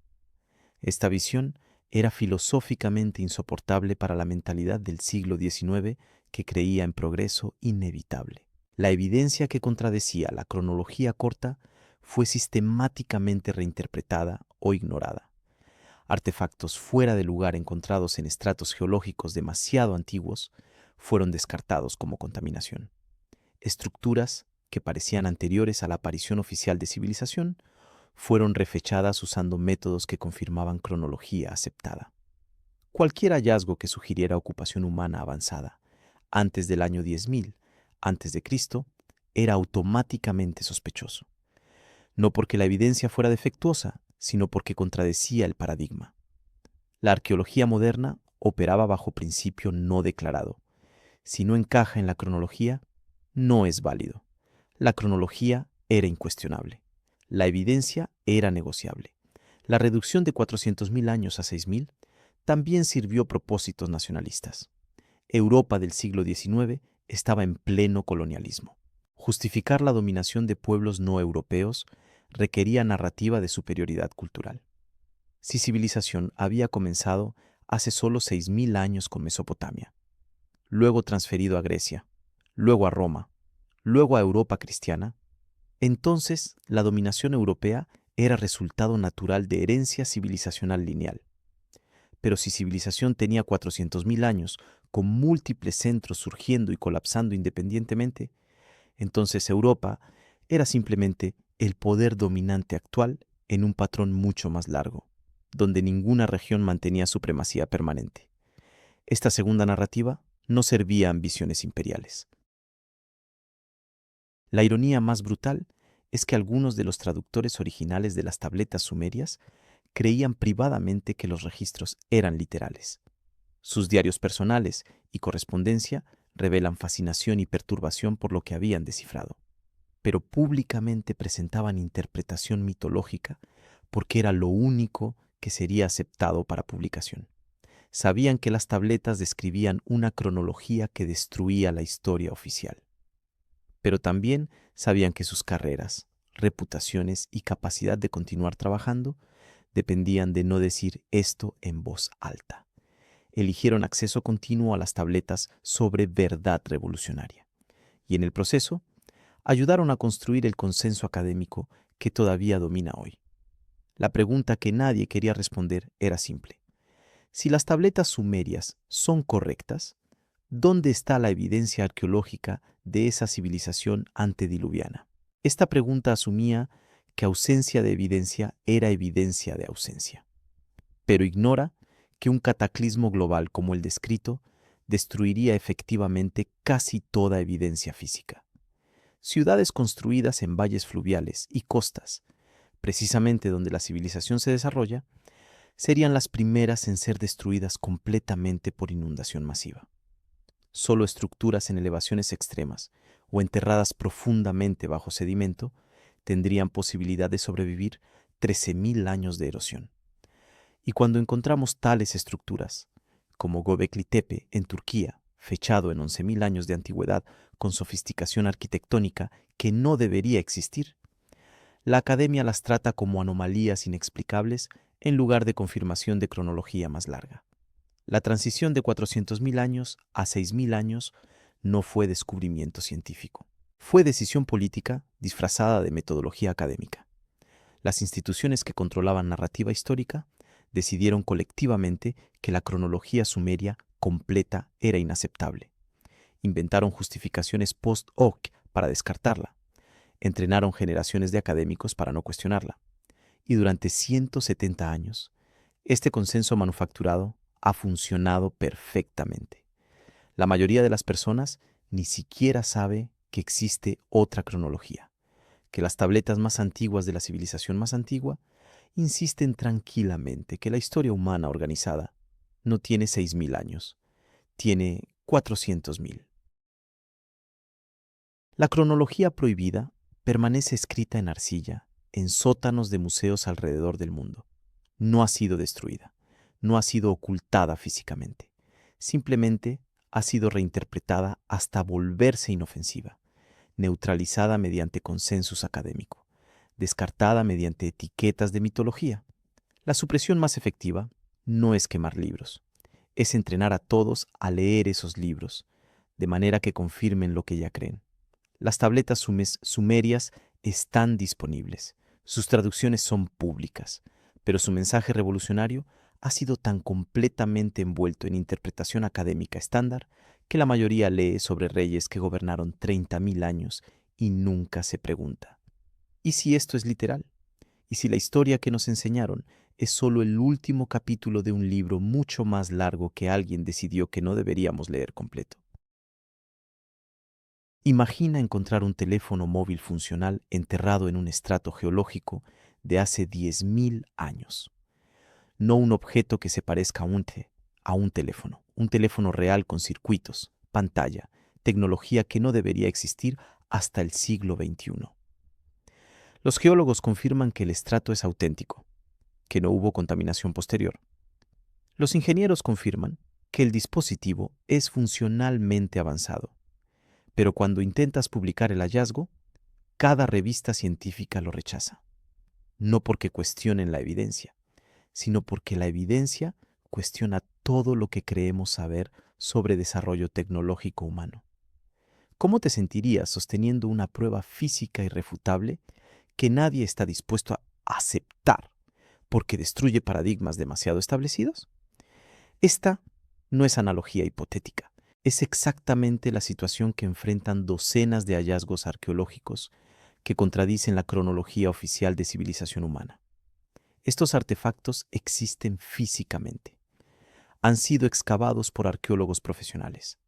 Esta visión era filosóficamente insoportable para la mentalidad del siglo XIX que creía en progreso inevitable. La evidencia que contradecía la cronología corta fue sistemáticamente reinterpretada o ignorada. Artefactos fuera de lugar encontrados en estratos geológicos demasiado antiguos fueron descartados como contaminación. Estructuras que parecían anteriores a la aparición oficial de civilización fueron refechadas usando métodos que confirmaban cronología aceptada. Cualquier hallazgo que sugiriera ocupación humana avanzada antes del año 10.000 a.C. era automáticamente sospechoso, no porque la evidencia fuera defectuosa, sino porque contradecía el paradigma. La arqueología moderna operaba bajo principio no declarado. Si no encaja en la cronología, no es válido. La cronología era incuestionable. La evidencia era negociable. La reducción de 400.000 años a 6.000 también sirvió propósitos nacionalistas. Europa del siglo XIX estaba en pleno colonialismo. Justificar la dominación de pueblos no europeos requería narrativa de superioridad cultural. Si civilización había comenzado hace solo 6.000 años con Mesopotamia, luego transferido a Grecia, luego a Roma, luego a Europa cristiana, entonces la dominación europea era resultado natural de herencia civilizacional lineal. Pero si civilización tenía 400.000 años, con múltiples centros surgiendo y colapsando independientemente, entonces Europa era simplemente el poder dominante actual en un patrón mucho más largo, donde ninguna región mantenía supremacía permanente. Esta segunda narrativa no servía a ambiciones imperiales. La ironía más brutal es que algunos de los traductores originales de las tabletas sumerias creían privadamente que los registros eran literales. Sus diarios personales y correspondencia revelan fascinación y perturbación por lo que habían descifrado, pero públicamente presentaban interpretación mitológica porque era lo único que sería aceptado para publicación. Sabían que las tabletas describían una cronología que destruía la historia oficial, pero también sabían que sus carreras, reputaciones y capacidad de continuar trabajando dependían de no decir esto en voz alta. Eligieron acceso continuo a las tabletas sobre verdad revolucionaria, y en el proceso ayudaron a construir el consenso académico que todavía domina hoy. La pregunta que nadie quería responder era simple. Si las tabletas sumerias son correctas, ¿dónde está la evidencia arqueológica de esa civilización antediluviana? Esta pregunta asumía que ausencia de evidencia era evidencia de ausencia, pero ignora que un cataclismo global como el descrito destruiría efectivamente casi toda evidencia física. Ciudades construidas en valles fluviales y costas, precisamente donde la civilización se desarrolla, serían las primeras en ser destruidas completamente por inundación masiva. Solo estructuras en elevaciones extremas o enterradas profundamente bajo sedimento tendrían posibilidad de sobrevivir 13.000 años de erosión. Y cuando encontramos tales estructuras, como Göbekli Tepe en Turquía, fechado en 11.000 años de antigüedad con sofisticación arquitectónica que no debería existir, la academia las trata como anomalías inexplicables en lugar de confirmación de cronología más larga. La transición de 400.000 años a 6.000 años no fue descubrimiento científico. Fue decisión política disfrazada de metodología académica. Las instituciones que controlaban narrativa histórica decidieron colectivamente que la cronología sumeria completa era inaceptable. Inventaron justificaciones post hoc para descartarla. Entrenaron generaciones de académicos para no cuestionarla. Y durante 170 años, este consenso manufacturado ha funcionado perfectamente. La mayoría de las personas ni siquiera sabe que existe otra cronología, que las tabletas más antiguas de la civilización más antigua insisten tranquilamente que la historia humana organizada no tiene 6.000 años, tiene 400.000. La cronología prohibida permanece escrita en arcilla en sótanos de museos alrededor del mundo. No ha sido destruida, no ha sido ocultada físicamente, simplemente ha sido reinterpretada hasta volverse inofensiva, neutralizada mediante consensus académico, descartada mediante etiquetas de mitología. La supresión más efectiva no es quemar libros, es entrenar a todos a leer esos libros, de manera que confirmen lo que ya creen. Las tabletas sumerias están disponibles, sus traducciones son públicas, pero su mensaje revolucionario ha sido tan completamente envuelto en interpretación académica estándar que la mayoría lee sobre reyes que gobernaron 30.000 años y nunca se pregunta: ¿y si esto es literal? ¿Y si la historia que nos enseñaron es solo el último capítulo de un libro mucho más largo que alguien decidió que no deberíamos leer completo? Imagina encontrar un teléfono móvil funcional enterrado en un estrato geológico de hace 10.000 años. No un objeto que se parezca a un teléfono real con circuitos, pantalla, tecnología que no debería existir hasta el siglo XXI. Los geólogos confirman que el estrato es auténtico, que no hubo contaminación posterior. Los ingenieros confirman que el dispositivo es funcionalmente avanzado. Pero cuando intentas publicar el hallazgo, cada revista científica lo rechaza. No porque cuestionen la evidencia, sino porque la evidencia cuestiona todo lo que creemos saber sobre desarrollo tecnológico humano. ¿Cómo te sentirías sosteniendo una prueba física irrefutable que nadie está dispuesto aceptar, porque destruye paradigmas demasiado establecidos? Esta no es analogía hipotética, es exactamente la situación que enfrentan docenas de hallazgos arqueológicos que contradicen la cronología oficial de civilización humana. Estos artefactos existen físicamente. Han sido excavados por arqueólogos profesionales.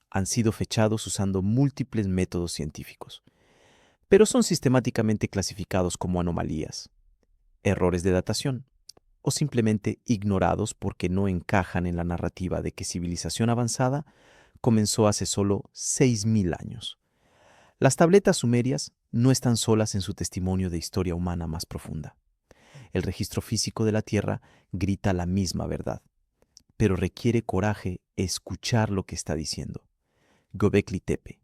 Han sido fechados usando múltiples métodos científicos, pero son sistemáticamente clasificados como anomalías, errores de datación o simplemente ignorados porque no encajan en la narrativa de que civilización avanzada comenzó hace solo 6.000 años. Las tabletas sumerias no están solas en su testimonio de historia humana más profunda. El registro físico de la Tierra grita la misma verdad, pero requiere coraje escuchar lo que está diciendo. Göbekli Tepe.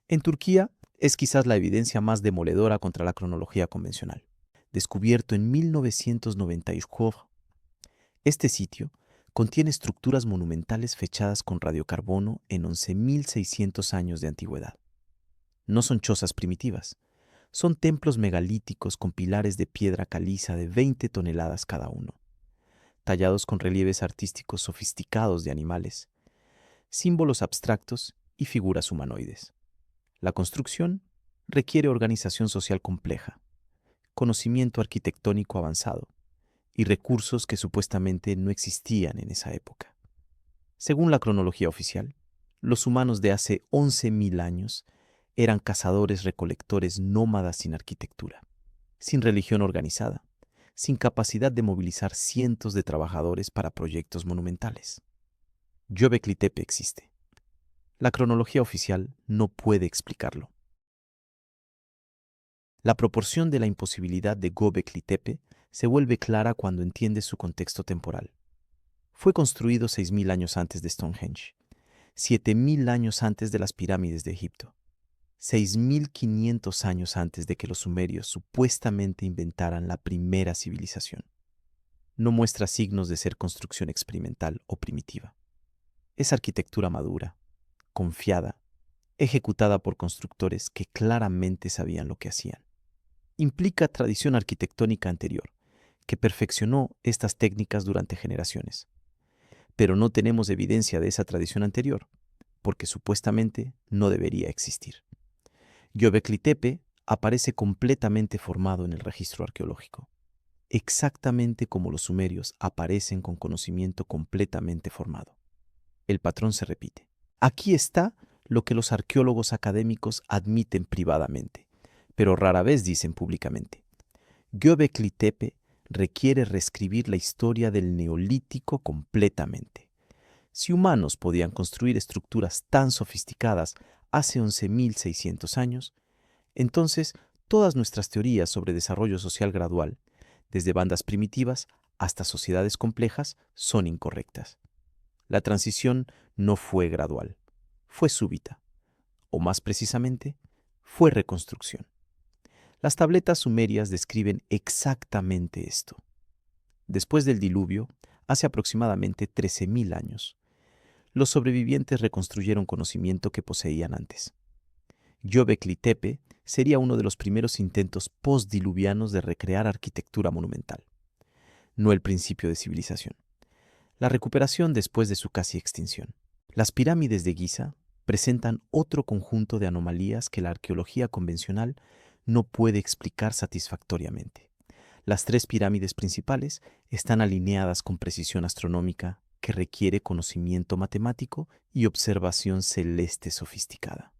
En Turquía es quizás la evidencia más demoledora contra la cronología convencional. Descubierto en 1994, este sitio contiene estructuras monumentales fechadas con radiocarbono en 11.600 años de antigüedad. No son chozas primitivas, son templos megalíticos con pilares de piedra caliza de 20 toneladas cada uno, tallados con relieves artísticos sofisticados de animales, símbolos abstractos y figuras humanoides. La construcción requiere organización social compleja, conocimiento arquitectónico avanzado y recursos que supuestamente no existían en esa época. Según la cronología oficial, los humanos de hace 11.000 años eran cazadores-recolectores nómadas sin arquitectura, sin religión organizada, sin capacidad de movilizar cientos de trabajadores para proyectos monumentales. Göbekli Tepe existe. La cronología oficial no puede explicarlo. La proporción de la imposibilidad de Göbekli Tepe se vuelve clara cuando entiendes su contexto temporal. Fue construido 6.000 años antes de Stonehenge, 7.000 años antes de las pirámides de Egipto, 6.500 años antes de que los sumerios supuestamente inventaran la primera civilización. No muestra signos de ser construcción experimental o primitiva. Es arquitectura madura, confiada, ejecutada por constructores que claramente sabían lo que hacían. Implica tradición arquitectónica anterior, que perfeccionó estas técnicas durante generaciones. Pero no tenemos evidencia de esa tradición anterior, porque supuestamente no debería existir. Göbekli Tepe aparece completamente formado en el registro arqueológico, exactamente como los sumerios aparecen con conocimiento completamente formado. El patrón se repite. Aquí está lo que los arqueólogos académicos admiten privadamente, pero rara vez dicen públicamente. Göbekli Tepe requiere reescribir la historia del Neolítico completamente. Si humanos podían construir estructuras tan sofisticadas hace 11.600 años, entonces todas nuestras teorías sobre desarrollo social gradual, desde bandas primitivas hasta sociedades complejas, son incorrectas. La transición no fue gradual, fue súbita, o más precisamente, fue reconstrucción. Las tabletas sumerias describen exactamente esto. Después del diluvio, hace aproximadamente 13.000 años, los sobrevivientes reconstruyeron conocimiento que poseían antes. Göbekli Tepe sería uno de los primeros intentos postdiluvianos de recrear arquitectura monumental, no el principio de civilización. La recuperación después de su casi extinción. Las pirámides de Giza presentan otro conjunto de anomalías que la arqueología convencional no puede explicar satisfactoriamente. Las 3 pirámides principales están alineadas con precisión astronómica que requiere conocimiento matemático y observación celeste sofisticada.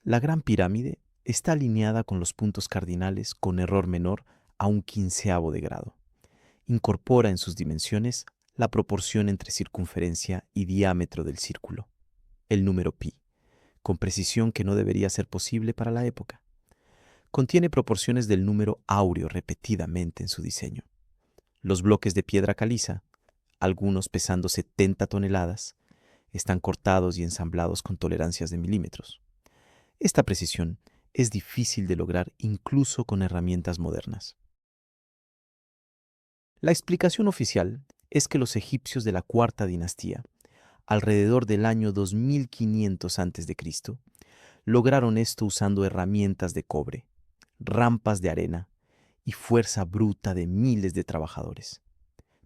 La Gran Pirámide está alineada con los puntos cardinales con error menor a un 1/15 de grado. Incorpora en sus dimensiones la proporción entre circunferencia y diámetro del círculo, el número pi, con precisión que no debería ser posible para la época. Contiene proporciones del número áureo repetidamente en su diseño. Los bloques de piedra caliza, algunos pesando 70 toneladas, están cortados y ensamblados con tolerancias de milímetros. Esta precisión es difícil de lograr incluso con herramientas modernas. La explicación oficial es que los egipcios de la Cuarta Dinastía, alrededor del año 2500 a.C., lograron esto usando herramientas de cobre, rampas de arena y fuerza bruta de miles de trabajadores.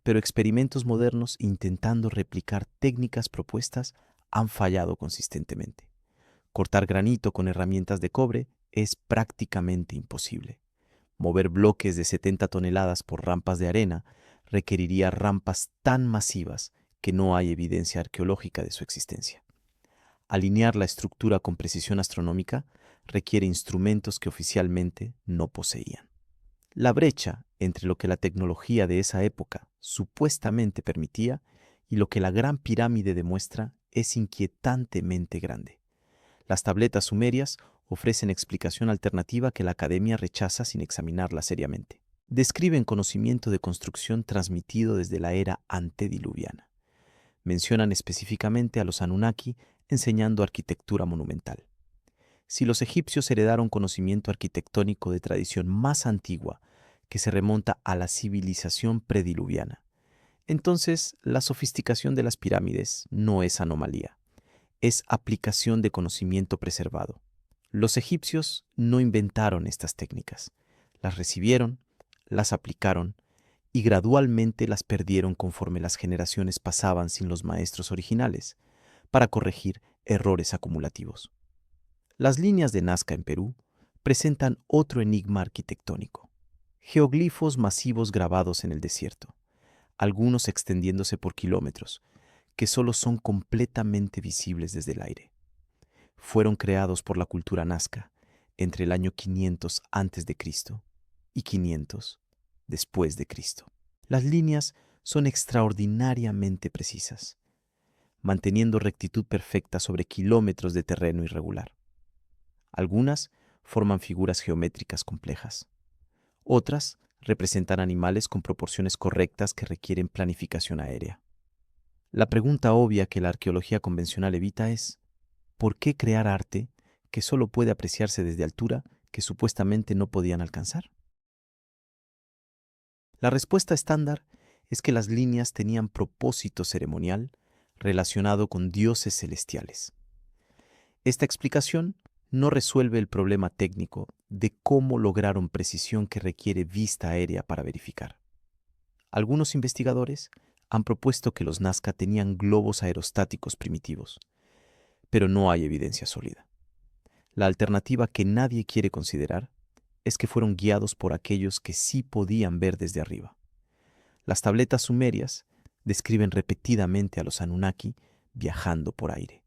Pero experimentos modernos intentando replicar técnicas propuestas han fallado consistentemente. Cortar granito con herramientas de cobre es prácticamente imposible. Mover bloques de 70 toneladas por rampas de arena requeriría rampas tan masivas que no hay evidencia arqueológica de su existencia. Alinear la estructura con precisión astronómica requiere instrumentos que oficialmente no poseían. La brecha entre lo que la tecnología de esa época supuestamente permitía y lo que la Gran Pirámide demuestra es inquietantemente grande. Las tabletas sumerias ofrecen explicación alternativa que la academia rechaza sin examinarla seriamente. Describen conocimiento de construcción transmitido desde la era antediluviana. Mencionan específicamente a los Anunnaki enseñando arquitectura monumental. Si los egipcios heredaron conocimiento arquitectónico de tradición más antigua que se remonta a la civilización prediluviana, entonces la sofisticación de las pirámides no es anomalía, es aplicación de conocimiento preservado. Los egipcios no inventaron estas técnicas, las recibieron, las aplicaron y gradualmente las perdieron conforme las generaciones pasaban sin los maestros originales, para corregir errores acumulativos. Las líneas de Nazca en Perú presentan otro enigma arquitectónico. Geoglifos masivos grabados en el desierto, algunos extendiéndose por kilómetros, que solo son completamente visibles desde el aire. Fueron creados por la cultura Nazca entre el año 500 a.C. y 500 después de Cristo. Las líneas son extraordinariamente precisas, manteniendo rectitud perfecta sobre kilómetros de terreno irregular. Algunas forman figuras geométricas complejas. Otras representan animales con proporciones correctas que requieren planificación aérea. La pregunta obvia que la arqueología convencional evita es: ¿por qué crear arte que solo puede apreciarse desde altura que supuestamente no podían alcanzar? La respuesta estándar es que las líneas tenían propósito ceremonial relacionado con dioses celestiales. Esta explicación no resuelve el problema técnico de cómo lograron precisión que requiere vista aérea para verificar. Algunos investigadores han propuesto que los Nazca tenían globos aerostáticos primitivos, pero no hay evidencia sólida. La alternativa que nadie quiere considerar es que fueron guiados por aquellos que sí podían ver desde arriba. Las tabletas sumerias describen repetidamente a los Anunnaki viajando por aire,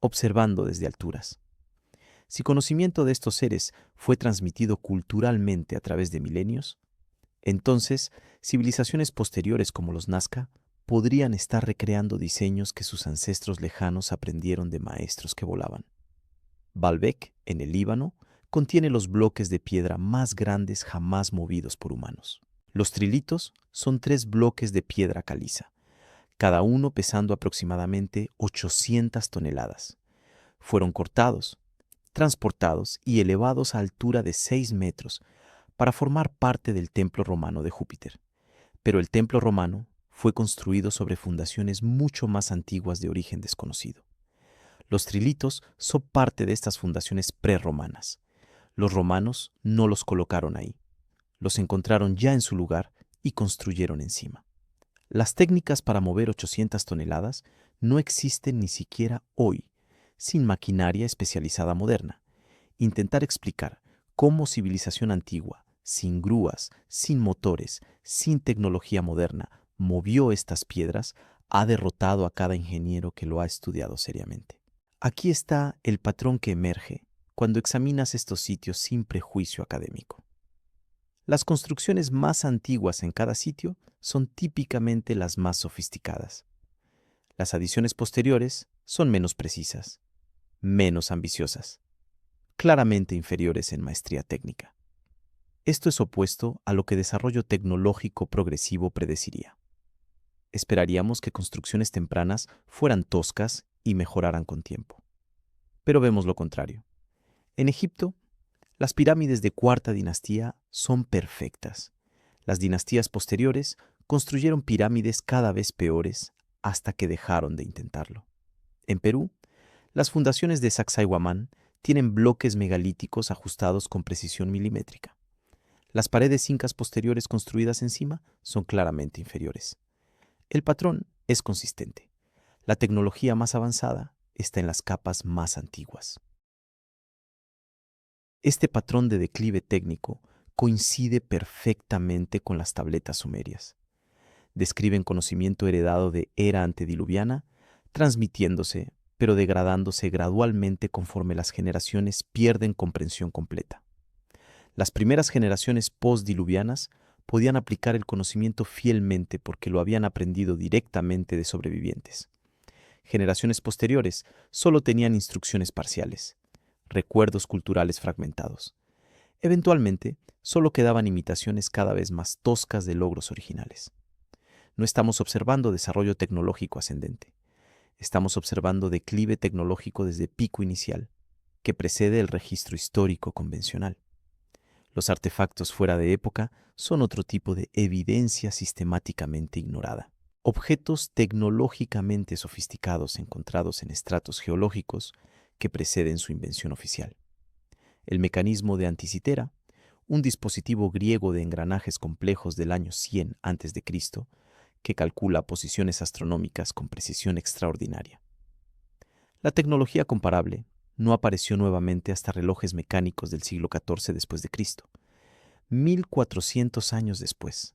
observando desde alturas. Si conocimiento de estos seres fue transmitido culturalmente a través de milenios, entonces civilizaciones posteriores como los Nazca podrían estar recreando diseños que sus ancestros lejanos aprendieron de maestros que volaban. Baalbek, en el Líbano, contiene los bloques de piedra más grandes jamás movidos por humanos. Los trilitos son 3 bloques de piedra caliza, cada uno pesando aproximadamente 800 toneladas. Fueron cortados, transportados y elevados a altura de 6 metros para formar parte del templo romano de Júpiter. Pero el templo romano fue construido sobre fundaciones mucho más antiguas de origen desconocido. Los trilitos son parte de estas fundaciones prerromanas. Los romanos no los colocaron ahí. Los encontraron ya en su lugar y construyeron encima. Las técnicas para mover 800 toneladas no existen ni siquiera hoy, sin maquinaria especializada moderna. Intentar explicar cómo civilización antigua, sin grúas, sin motores, sin tecnología moderna, movió estas piedras, ha derrotado a cada ingeniero que lo ha estudiado seriamente. Aquí está el patrón que emerge cuando examinas estos sitios sin prejuicio académico. Las construcciones más antiguas en cada sitio son típicamente las más sofisticadas. Las adiciones posteriores son menos precisas, menos ambiciosas, claramente inferiores en maestría técnica. Esto es opuesto a lo que desarrollo tecnológico progresivo predeciría. Esperaríamos que construcciones tempranas fueran toscas y mejoraran con tiempo. Pero vemos lo contrario. En Egipto, las pirámides de cuarta dinastía son perfectas. Las dinastías posteriores construyeron pirámides cada vez peores hasta que dejaron de intentarlo. En Perú, las fundaciones de Sacsayhuamán tienen bloques megalíticos ajustados con precisión milimétrica. Las paredes incas posteriores construidas encima son claramente inferiores. El patrón es consistente. La tecnología más avanzada está en las capas más antiguas. Este patrón de declive técnico coincide perfectamente con las tabletas sumerias. Describen conocimiento heredado de era antediluviana, transmitiéndose, pero degradándose gradualmente conforme las generaciones pierden comprensión completa. Las primeras generaciones postdiluvianas podían aplicar el conocimiento fielmente porque lo habían aprendido directamente de sobrevivientes. Generaciones posteriores solo tenían instrucciones parciales, recuerdos culturales fragmentados. Eventualmente, solo quedaban imitaciones cada vez más toscas de logros originales. No estamos observando desarrollo tecnológico ascendente. Estamos observando declive tecnológico desde pico inicial, que precede el registro histórico convencional. Los artefactos fuera de época son otro tipo de evidencia sistemáticamente ignorada. Objetos tecnológicamente sofisticados encontrados en estratos geológicos que preceden su invención oficial. El mecanismo de Anticitera, un dispositivo griego de engranajes complejos del año 100 a.C., que calcula posiciones astronómicas con precisión extraordinaria. La tecnología comparable no apareció nuevamente hasta relojes mecánicos del siglo XIV después de Cristo. 1400 años después.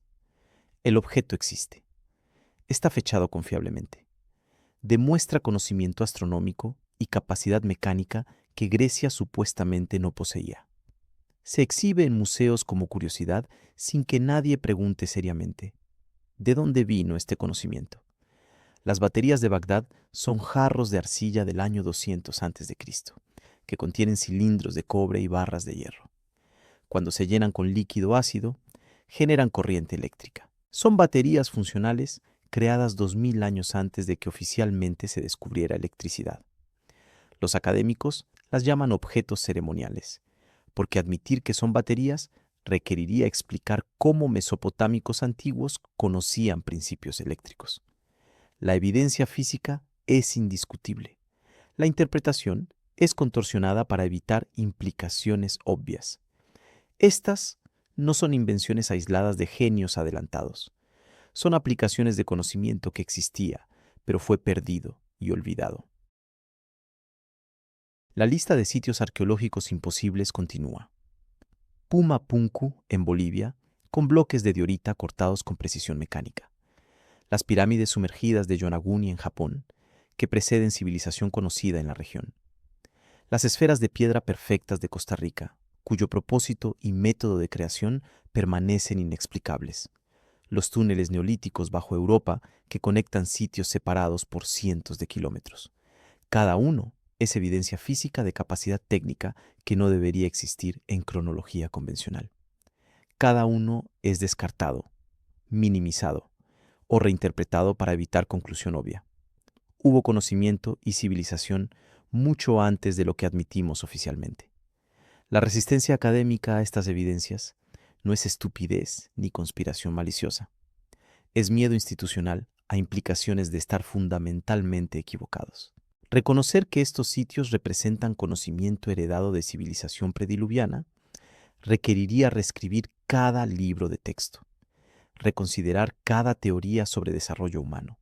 El objeto existe. Está fechado confiablemente. Demuestra conocimiento astronómico y capacidad mecánica que Grecia supuestamente no poseía. Se exhibe en museos como curiosidad sin que nadie pregunte seriamente: ¿de dónde vino este conocimiento? Las baterías de Bagdad son jarros de arcilla del año 200 a.C., que contienen cilindros de cobre y barras de hierro. Cuando se llenan con líquido ácido, generan corriente eléctrica. Son baterías funcionales creadas 2000 años antes de que oficialmente se descubriera electricidad. Los académicos las llaman objetos ceremoniales, porque admitir que son baterías requeriría explicar cómo mesopotámicos antiguos conocían principios eléctricos. La evidencia física es indiscutible. La interpretación es contorsionada para evitar implicaciones obvias. Estas no son invenciones aisladas de genios adelantados. Son aplicaciones de conocimiento que existía, pero fue perdido y olvidado. La lista de sitios arqueológicos imposibles continúa. Pumapunku, en Bolivia, con bloques de diorita cortados con precisión mecánica. Las pirámides sumergidas de Yonaguni, en Japón, que preceden civilización conocida en la región. Las esferas de piedra perfectas de Costa Rica, cuyo propósito y método de creación permanecen inexplicables. Los túneles neolíticos bajo Europa que conectan sitios separados por cientos de kilómetros. Cada uno es evidencia física de capacidad técnica que no debería existir en cronología convencional. Cada uno es descartado, minimizado o reinterpretado para evitar conclusión obvia. Hubo conocimiento y civilización mucho antes de lo que admitimos oficialmente. La resistencia académica a estas evidencias no es estupidez ni conspiración maliciosa. Es miedo institucional a implicaciones de estar fundamentalmente equivocados. Reconocer que estos sitios representan conocimiento heredado de civilización prediluviana requeriría reescribir cada libro de texto, reconsiderar cada teoría sobre desarrollo humano,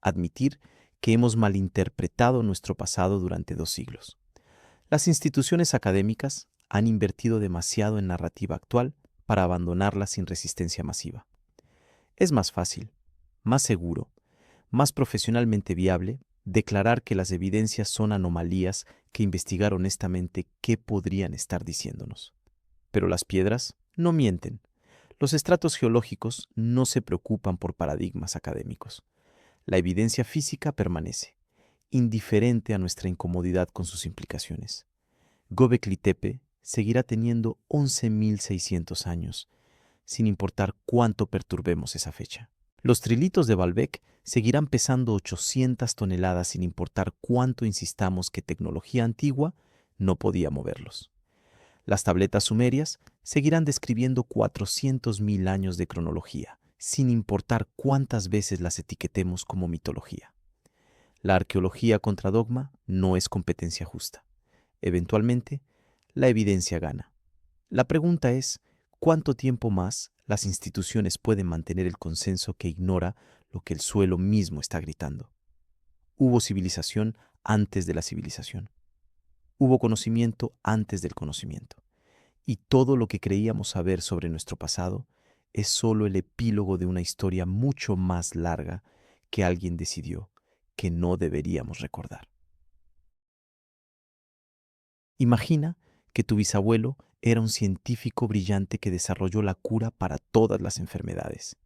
admitir que hemos malinterpretado nuestro pasado durante 2 siglos. Las instituciones académicas han invertido demasiado en narrativa actual para abandonarla sin resistencia masiva. Es más fácil, más seguro, más profesionalmente viable declarar que las evidencias son anomalías que investigar honestamente qué podrían estar diciéndonos. Pero las piedras no mienten. Los estratos geológicos no se preocupan por paradigmas académicos. La evidencia física permanece, indiferente a nuestra incomodidad con sus implicaciones. Göbekli Tepe seguirá teniendo 11.600 años, sin importar cuánto perturbemos esa fecha. Los trilitos de Baalbek seguirán pesando 800 toneladas sin importar cuánto insistamos que tecnología antigua no podía moverlos. Las tabletas sumerias seguirán describiendo 400.000 años de cronología, sin importar cuántas veces las etiquetemos como mitología. La arqueología contra dogma no es competencia justa. Eventualmente, la evidencia gana. La pregunta es, ¿Cuánto tiempo más las instituciones pueden mantener el consenso que ignora lo que el suelo mismo está gritando? Hubo civilización antes de la civilización. Hubo conocimiento antes del conocimiento. Y todo lo que creíamos saber sobre nuestro pasado es solo el epílogo de una historia mucho más larga que alguien decidió que no deberíamos recordar. Imagina que tu bisabuelo era un científico brillante que desarrolló la cura para todas las enfermedades.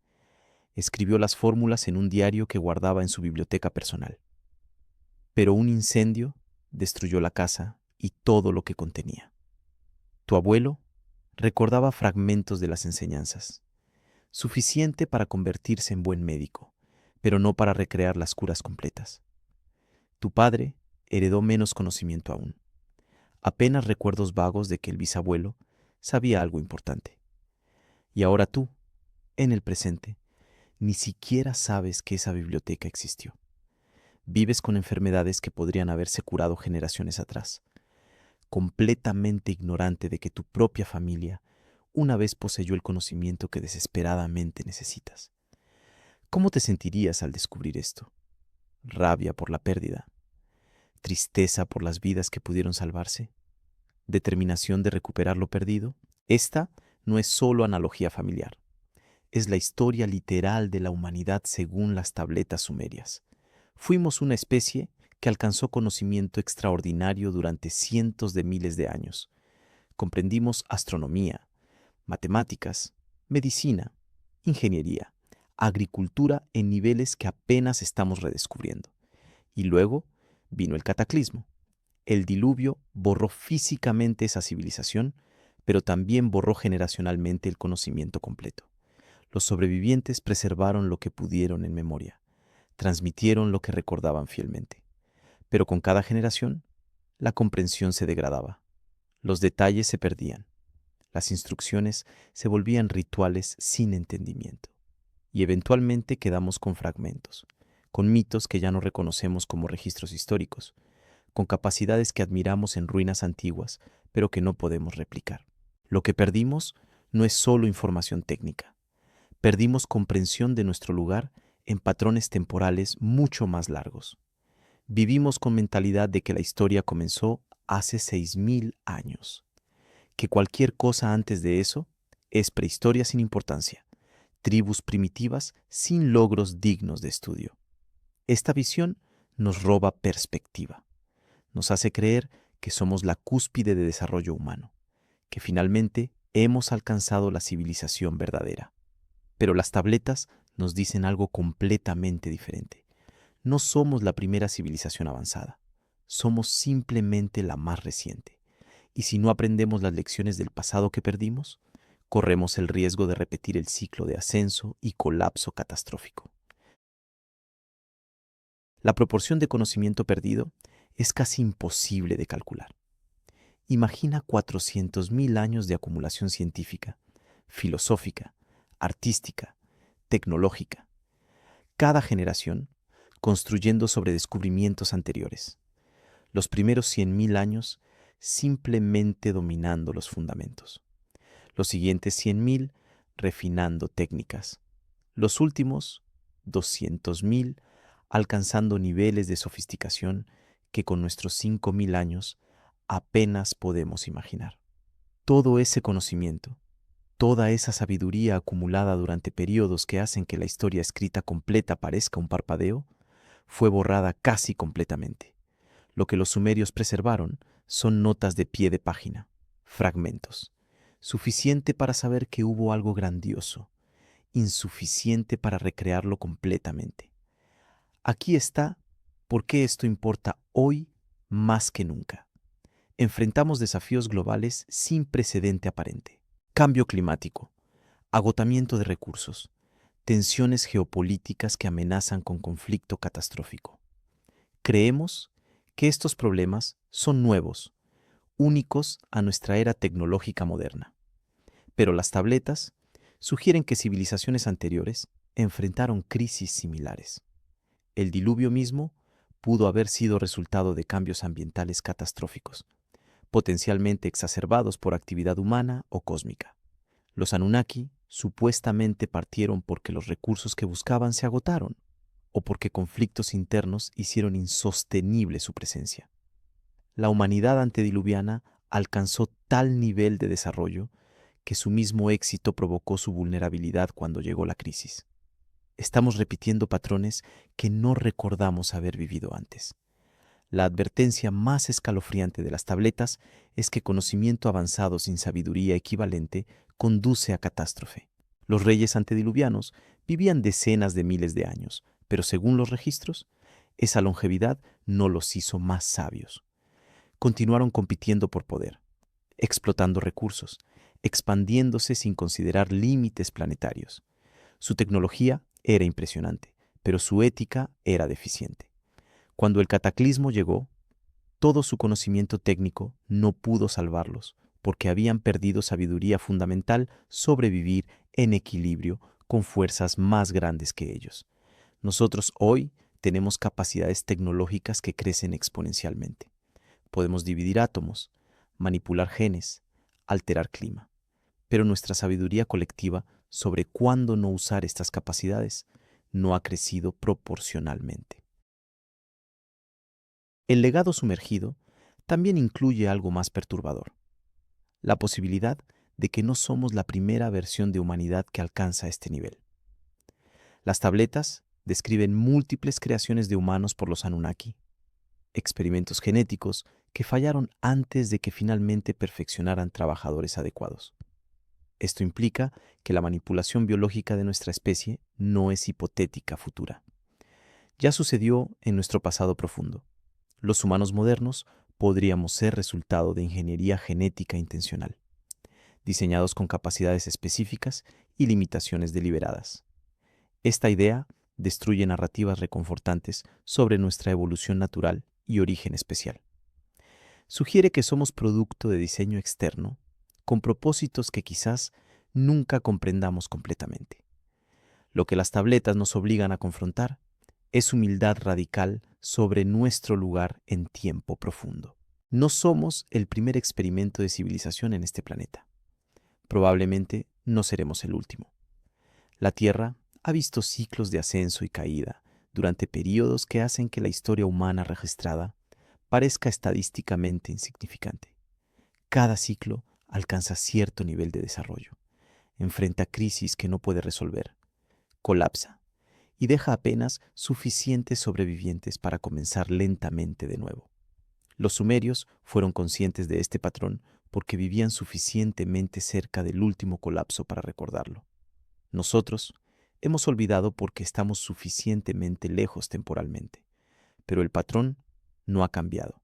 Escribió las fórmulas en un diario que guardaba en su biblioteca personal. Pero un incendio destruyó la casa y todo lo que contenía. Tu abuelo recordaba fragmentos de las enseñanzas, suficiente para convertirse en buen médico, pero no para recrear las curas completas. Tu padre heredó menos conocimiento aún, apenas recuerdos vagos de que el bisabuelo sabía algo importante. Y ahora tú, en el presente, ni siquiera sabes que esa biblioteca existió. Vives con enfermedades que podrían haberse curado generaciones atrás, completamente ignorante de que tu propia familia una vez poseyó el conocimiento que desesperadamente necesitas. ¿Cómo te sentirías al descubrir esto? ¿Rabia por la pérdida? ¿Tristeza por las vidas que pudieron salvarse? ¿Determinación de recuperar lo perdido? Esta no es solo analogía familiar. Es la historia literal de la humanidad según las tabletas sumerias. Fuimos una especie que alcanzó conocimiento extraordinario durante cientos de miles de años. Comprendimos astronomía, matemáticas, medicina, ingeniería, agricultura en niveles que apenas estamos redescubriendo. Y luego vino el cataclismo. El diluvio borró físicamente esa civilización, pero también borró generacionalmente el conocimiento completo. Los sobrevivientes preservaron lo que pudieron en memoria, transmitieron lo que recordaban fielmente. Pero con cada generación, la comprensión se degradaba, los detalles se perdían, las instrucciones se volvían rituales sin entendimiento. Y eventualmente quedamos con fragmentos, con mitos que ya no reconocemos como registros históricos, con capacidades que admiramos en ruinas antiguas, pero que no podemos replicar. Lo que perdimos no es solo información técnica. Perdimos comprensión de nuestro lugar en patrones temporales mucho más largos. Vivimos con mentalidad de que la historia comenzó hace 6.000 años, que cualquier cosa antes de eso es prehistoria sin importancia, tribus primitivas sin logros dignos de estudio. Esta visión nos roba perspectiva. Nos hace creer que somos la cúspide de desarrollo humano, que finalmente hemos alcanzado la civilización verdadera. Pero las tabletas nos dicen algo completamente diferente. No somos la primera civilización avanzada, somos simplemente la más reciente. Y si no aprendemos las lecciones del pasado que perdimos, corremos el riesgo de repetir el ciclo de ascenso y colapso catastrófico. La proporción de conocimiento perdido es casi imposible de calcular. Imagina 400.000 años de acumulación científica, filosófica, artística, tecnológica. Cada generación construyendo sobre descubrimientos anteriores. Los primeros 100.000 años simplemente dominando los fundamentos. Los siguientes 100.000 refinando técnicas. Los últimos 200.000 alcanzando niveles de sofisticación que con nuestros 5.000 años apenas podemos imaginar. Todo ese conocimiento, toda esa sabiduría acumulada durante periodos que hacen que la historia escrita completa parezca un parpadeo, fue borrada casi completamente. Lo que los sumerios preservaron son notas de pie de página, fragmentos, suficiente para saber que hubo algo grandioso, insuficiente para recrearlo completamente. Aquí está por qué esto importa hoy más que nunca. Enfrentamos desafíos globales sin precedente aparente. Cambio climático, agotamiento de recursos, tensiones geopolíticas que amenazan con conflicto catastrófico. Creemos que estos problemas son nuevos, únicos a nuestra era tecnológica moderna. Pero las tabletas sugieren que civilizaciones anteriores enfrentaron crisis similares. El diluvio mismo pudo haber sido resultado de cambios ambientales catastróficos, potencialmente exacerbados por actividad humana o cósmica. Los Anunnaki supuestamente partieron porque los recursos que buscaban se agotaron o porque conflictos internos hicieron insostenible su presencia. La humanidad antediluviana alcanzó tal nivel de desarrollo que su mismo éxito provocó su vulnerabilidad cuando llegó la crisis. Estamos repitiendo patrones que no recordamos haber vivido antes. La advertencia más escalofriante de las tabletas es que conocimiento avanzado sin sabiduría equivalente conduce a catástrofe. Los reyes antediluvianos vivían decenas de miles de años, pero según los registros, esa longevidad no los hizo más sabios. Continuaron compitiendo por poder, explotando recursos, expandiéndose sin considerar límites planetarios. Su tecnología era impresionante, pero su ética era deficiente. Cuando el cataclismo llegó, todo su conocimiento técnico no pudo salvarlos, porque habían perdido sabiduría fundamental sobre vivir en equilibrio con fuerzas más grandes que ellos. Nosotros hoy tenemos capacidades tecnológicas que crecen exponencialmente. Podemos dividir átomos, manipular genes, alterar clima. Pero nuestra sabiduría colectiva sobre cuándo no usar estas capacidades no ha crecido proporcionalmente. El legado sumergido también incluye algo más perturbador: la posibilidad de que no somos la primera versión de humanidad que alcanza este nivel. Las tabletas describen múltiples creaciones de humanos por los Anunnaki, experimentos genéticos que fallaron antes de que finalmente perfeccionaran trabajadores adecuados. Esto implica que la manipulación biológica de nuestra especie no es hipotética futura. Ya sucedió en nuestro pasado profundo. Los humanos modernos podríamos ser resultado de ingeniería genética intencional, diseñados con capacidades específicas y limitaciones deliberadas. Esta idea destruye narrativas reconfortantes sobre nuestra evolución natural y origen especial. Sugiere que somos producto de diseño externo con propósitos que quizás nunca comprendamos completamente. Lo que las tabletas nos obligan a confrontar es humildad radical sobre nuestro lugar en tiempo profundo. No somos el primer experimento de civilización en este planeta. Probablemente no seremos el último. La Tierra ha visto ciclos de ascenso y caída durante periodos que hacen que la historia humana registrada parezca estadísticamente insignificante. Cada ciclo alcanza cierto nivel de desarrollo, enfrenta crisis que no puede resolver, colapsa y deja apenas suficientes sobrevivientes para comenzar lentamente de nuevo. Los sumerios fueron conscientes de este patrón porque vivían suficientemente cerca del último colapso para recordarlo. Nosotros hemos olvidado porque estamos suficientemente lejos temporalmente, pero el patrón no ha cambiado,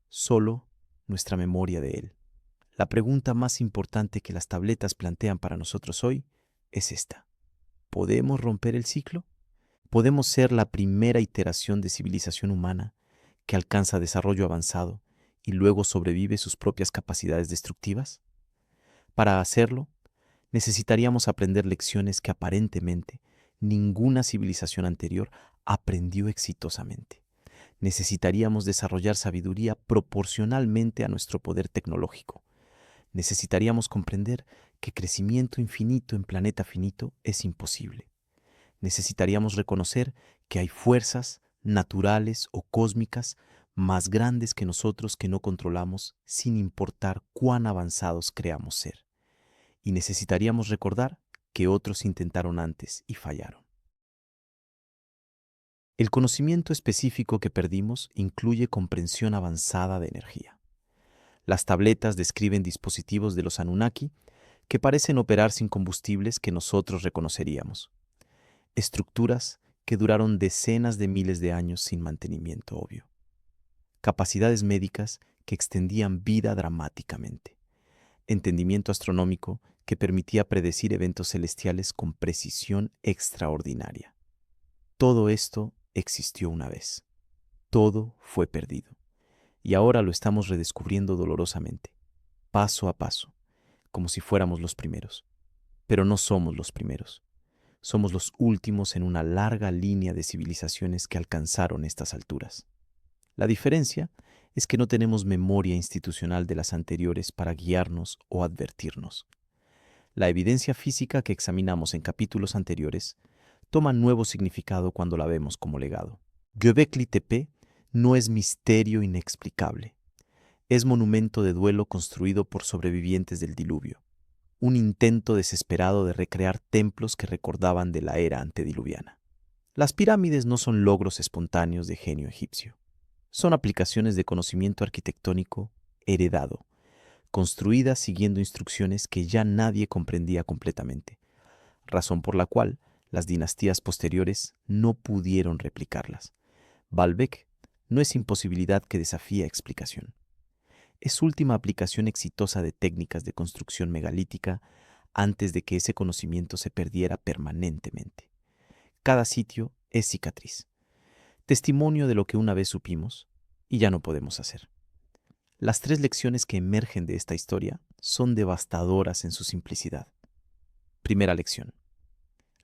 solo nuestra memoria de él. La pregunta más importante que las tabletas plantean para nosotros hoy es esta: ¿podemos romper el ciclo? ¿Podemos ser la primera iteración de civilización humana que alcanza desarrollo avanzado y luego sobrevive sus propias capacidades destructivas? Para hacerlo, necesitaríamos aprender lecciones que aparentemente ninguna civilización anterior aprendió exitosamente. Necesitaríamos desarrollar sabiduría proporcionalmente a nuestro poder tecnológico. Necesitaríamos comprender que crecimiento infinito en planeta finito es imposible. Necesitaríamos reconocer que hay fuerzas naturales o cósmicas más grandes que nosotros que no controlamos sin importar cuán avanzados creamos ser. Y necesitaríamos recordar que otros intentaron antes y fallaron. El conocimiento específico que perdimos incluye comprensión avanzada de energía. Las tabletas describen dispositivos de los Anunnaki que parecen operar sin combustibles que nosotros reconoceríamos. Estructuras que duraron decenas de miles de años sin mantenimiento obvio. Capacidades médicas que extendían vida dramáticamente. Entendimiento astronómico que permitía predecir eventos celestiales con precisión extraordinaria. Todo esto existió una vez. Todo fue perdido. Y ahora lo estamos redescubriendo dolorosamente, paso a paso, como si fuéramos los primeros. Pero no somos los primeros. Somos los últimos en una larga línea de civilizaciones que alcanzaron estas alturas. La diferencia es que no tenemos memoria institucional de las anteriores para guiarnos o advertirnos. La evidencia física que examinamos en capítulos anteriores toma nuevo significado cuando la vemos como legado. Göbekli Tepe no es misterio inexplicable. Es monumento de duelo construido por sobrevivientes del diluvio, un intento desesperado de recrear templos que recordaban de la era antediluviana. Las pirámides no son logros espontáneos de genio egipcio. Son aplicaciones de conocimiento arquitectónico heredado, construidas siguiendo instrucciones que ya nadie comprendía completamente, razón por la cual las dinastías posteriores no pudieron replicarlas. Baalbek no es imposibilidad que desafía explicación. Es última aplicación exitosa de técnicas de construcción megalítica antes de que ese conocimiento se perdiera permanentemente. Cada sitio es cicatriz, testimonio de lo que una vez supimos y ya no podemos hacer. Las 3 lecciones que emergen de esta historia son devastadoras en su simplicidad. Primera lección.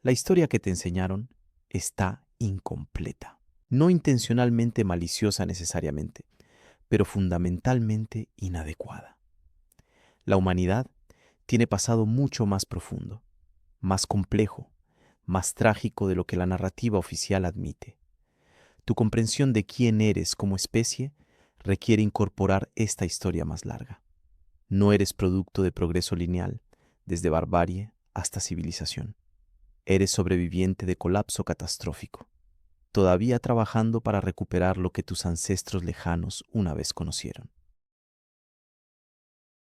La historia que te enseñaron está incompleta. No intencionalmente maliciosa necesariamente, pero fundamentalmente inadecuada. La humanidad tiene pasado mucho más profundo, más complejo, más trágico de lo que la narrativa oficial admite. Tu comprensión de quién eres como especie requiere incorporar esta historia más larga. No eres producto de progreso lineal, desde barbarie hasta civilización. Eres sobreviviente de colapso catastrófico, todavía trabajando para recuperar lo que tus ancestros lejanos una vez conocieron.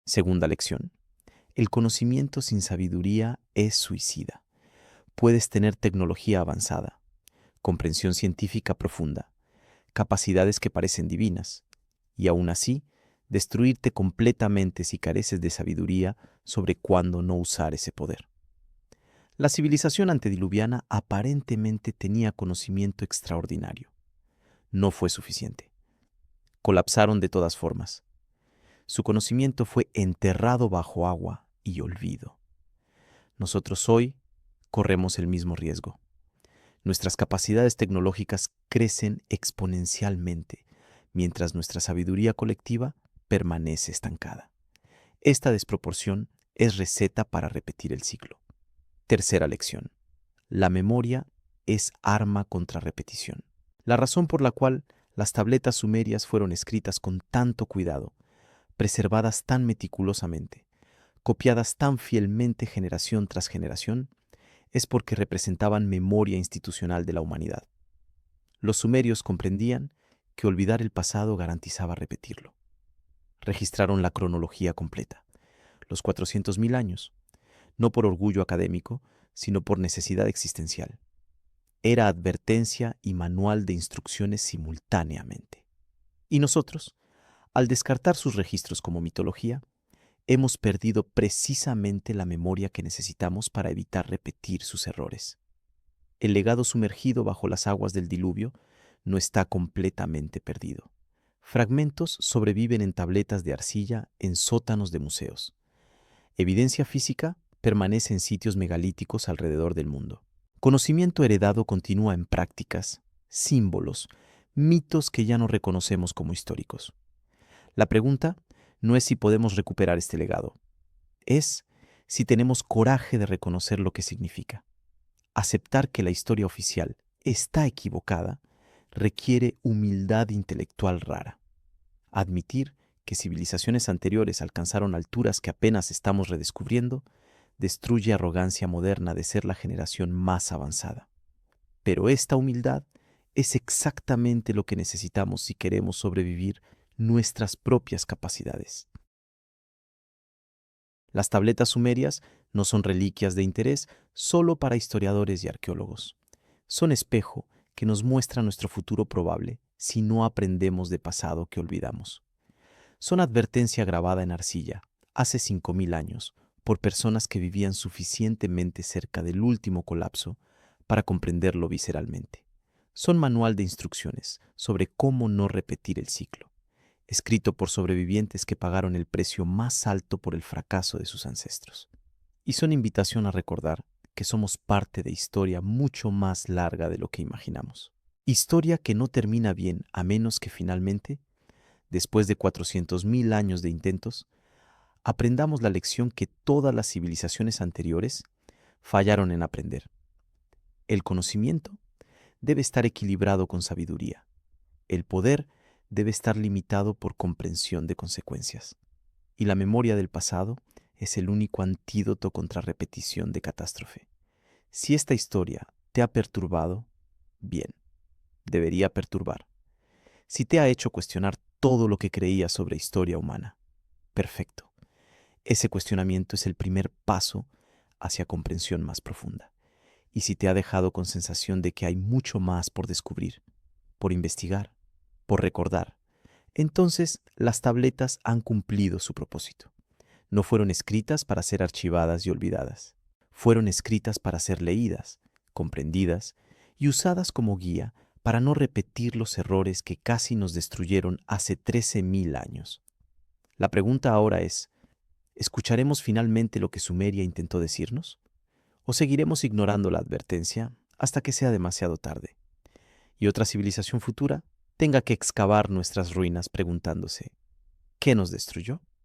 Segunda lección. El conocimiento sin sabiduría es suicida. Puedes tener tecnología avanzada, comprensión científica profunda, capacidades que parecen divinas, y aún así, destruirte completamente si careces de sabiduría sobre cuándo no usar ese poder. La civilización antediluviana aparentemente tenía conocimiento extraordinario. No fue suficiente. Colapsaron de todas formas. Su conocimiento fue enterrado bajo agua y olvido. Nosotros hoy corremos el mismo riesgo. Nuestras capacidades tecnológicas crecen exponencialmente, mientras nuestra sabiduría colectiva permanece estancada. Esta desproporción es receta para repetir el ciclo. Tercera lección. La memoria es arma contra repetición. La razón por la cual las tabletas sumerias fueron escritas con tanto cuidado, preservadas tan meticulosamente, copiadas tan fielmente generación tras generación, es porque representaban memoria institucional de la humanidad. Los sumerios comprendían que olvidar el pasado garantizaba repetirlo. Registraron la cronología completa, los 400.000 años, no por orgullo académico, sino por necesidad existencial. Era advertencia y manual de instrucciones simultáneamente. Y nosotros, al descartar sus registros como mitología, hemos perdido precisamente la memoria que necesitamos para evitar repetir sus errores. El legado sumergido bajo las aguas del diluvio no está completamente perdido. Fragmentos sobreviven en tabletas de arcilla en sótanos de museos. Evidencia física permanece en sitios megalíticos alrededor del mundo. Conocimiento heredado continúa en prácticas, símbolos, mitos que ya no reconocemos como históricos. La pregunta no es si podemos recuperar este legado, es si tenemos coraje de reconocer lo que significa. Aceptar que la historia oficial está equivocada requiere humildad intelectual rara. Admitir que civilizaciones anteriores alcanzaron alturas que apenas estamos redescubriendo destruye arrogancia moderna de ser la generación más avanzada. Pero esta humildad es exactamente lo que necesitamos si queremos sobrevivir nuestras propias capacidades. Las tabletas sumerias no son reliquias de interés solo para historiadores y arqueólogos. Son espejo que nos muestra nuestro futuro probable si no aprendemos de pasado que olvidamos. Son advertencia grabada en arcilla, hace 5.000 años, por personas que vivían suficientemente cerca del último colapso para comprenderlo visceralmente. Son manual de instrucciones sobre cómo no repetir el ciclo, escrito por sobrevivientes que pagaron el precio más alto por el fracaso de sus ancestros. Y son invitación a recordar que somos parte de historia mucho más larga de lo que imaginamos. Historia que no termina bien a menos que finalmente, después de 400.000 años de intentos, aprendamos la lección que todas las civilizaciones anteriores fallaron en aprender. El conocimiento debe estar equilibrado con sabiduría. El poder debe estar limitado por comprensión de consecuencias. Y la memoria del pasado es el único antídoto contra repetición de catástrofe. Si esta historia te ha perturbado, bien, debería perturbar. Si te ha hecho cuestionar todo lo que creías sobre historia humana, perfecto. Ese cuestionamiento es el primer paso hacia comprensión más profunda. Y si te ha dejado con sensación de que hay mucho más por descubrir, por investigar, por recordar, entonces las tabletas han cumplido su propósito. No fueron escritas para ser archivadas y olvidadas. Fueron escritas para ser leídas, comprendidas y usadas como guía para no repetir los errores que casi nos destruyeron hace 13.000 años. La pregunta ahora es, ¿escucharemos finalmente lo que Sumeria intentó decirnos? ¿O seguiremos ignorando la advertencia hasta que sea demasiado tarde y otra civilización futura tenga que excavar nuestras ruinas preguntándose, ¿qué nos destruyó?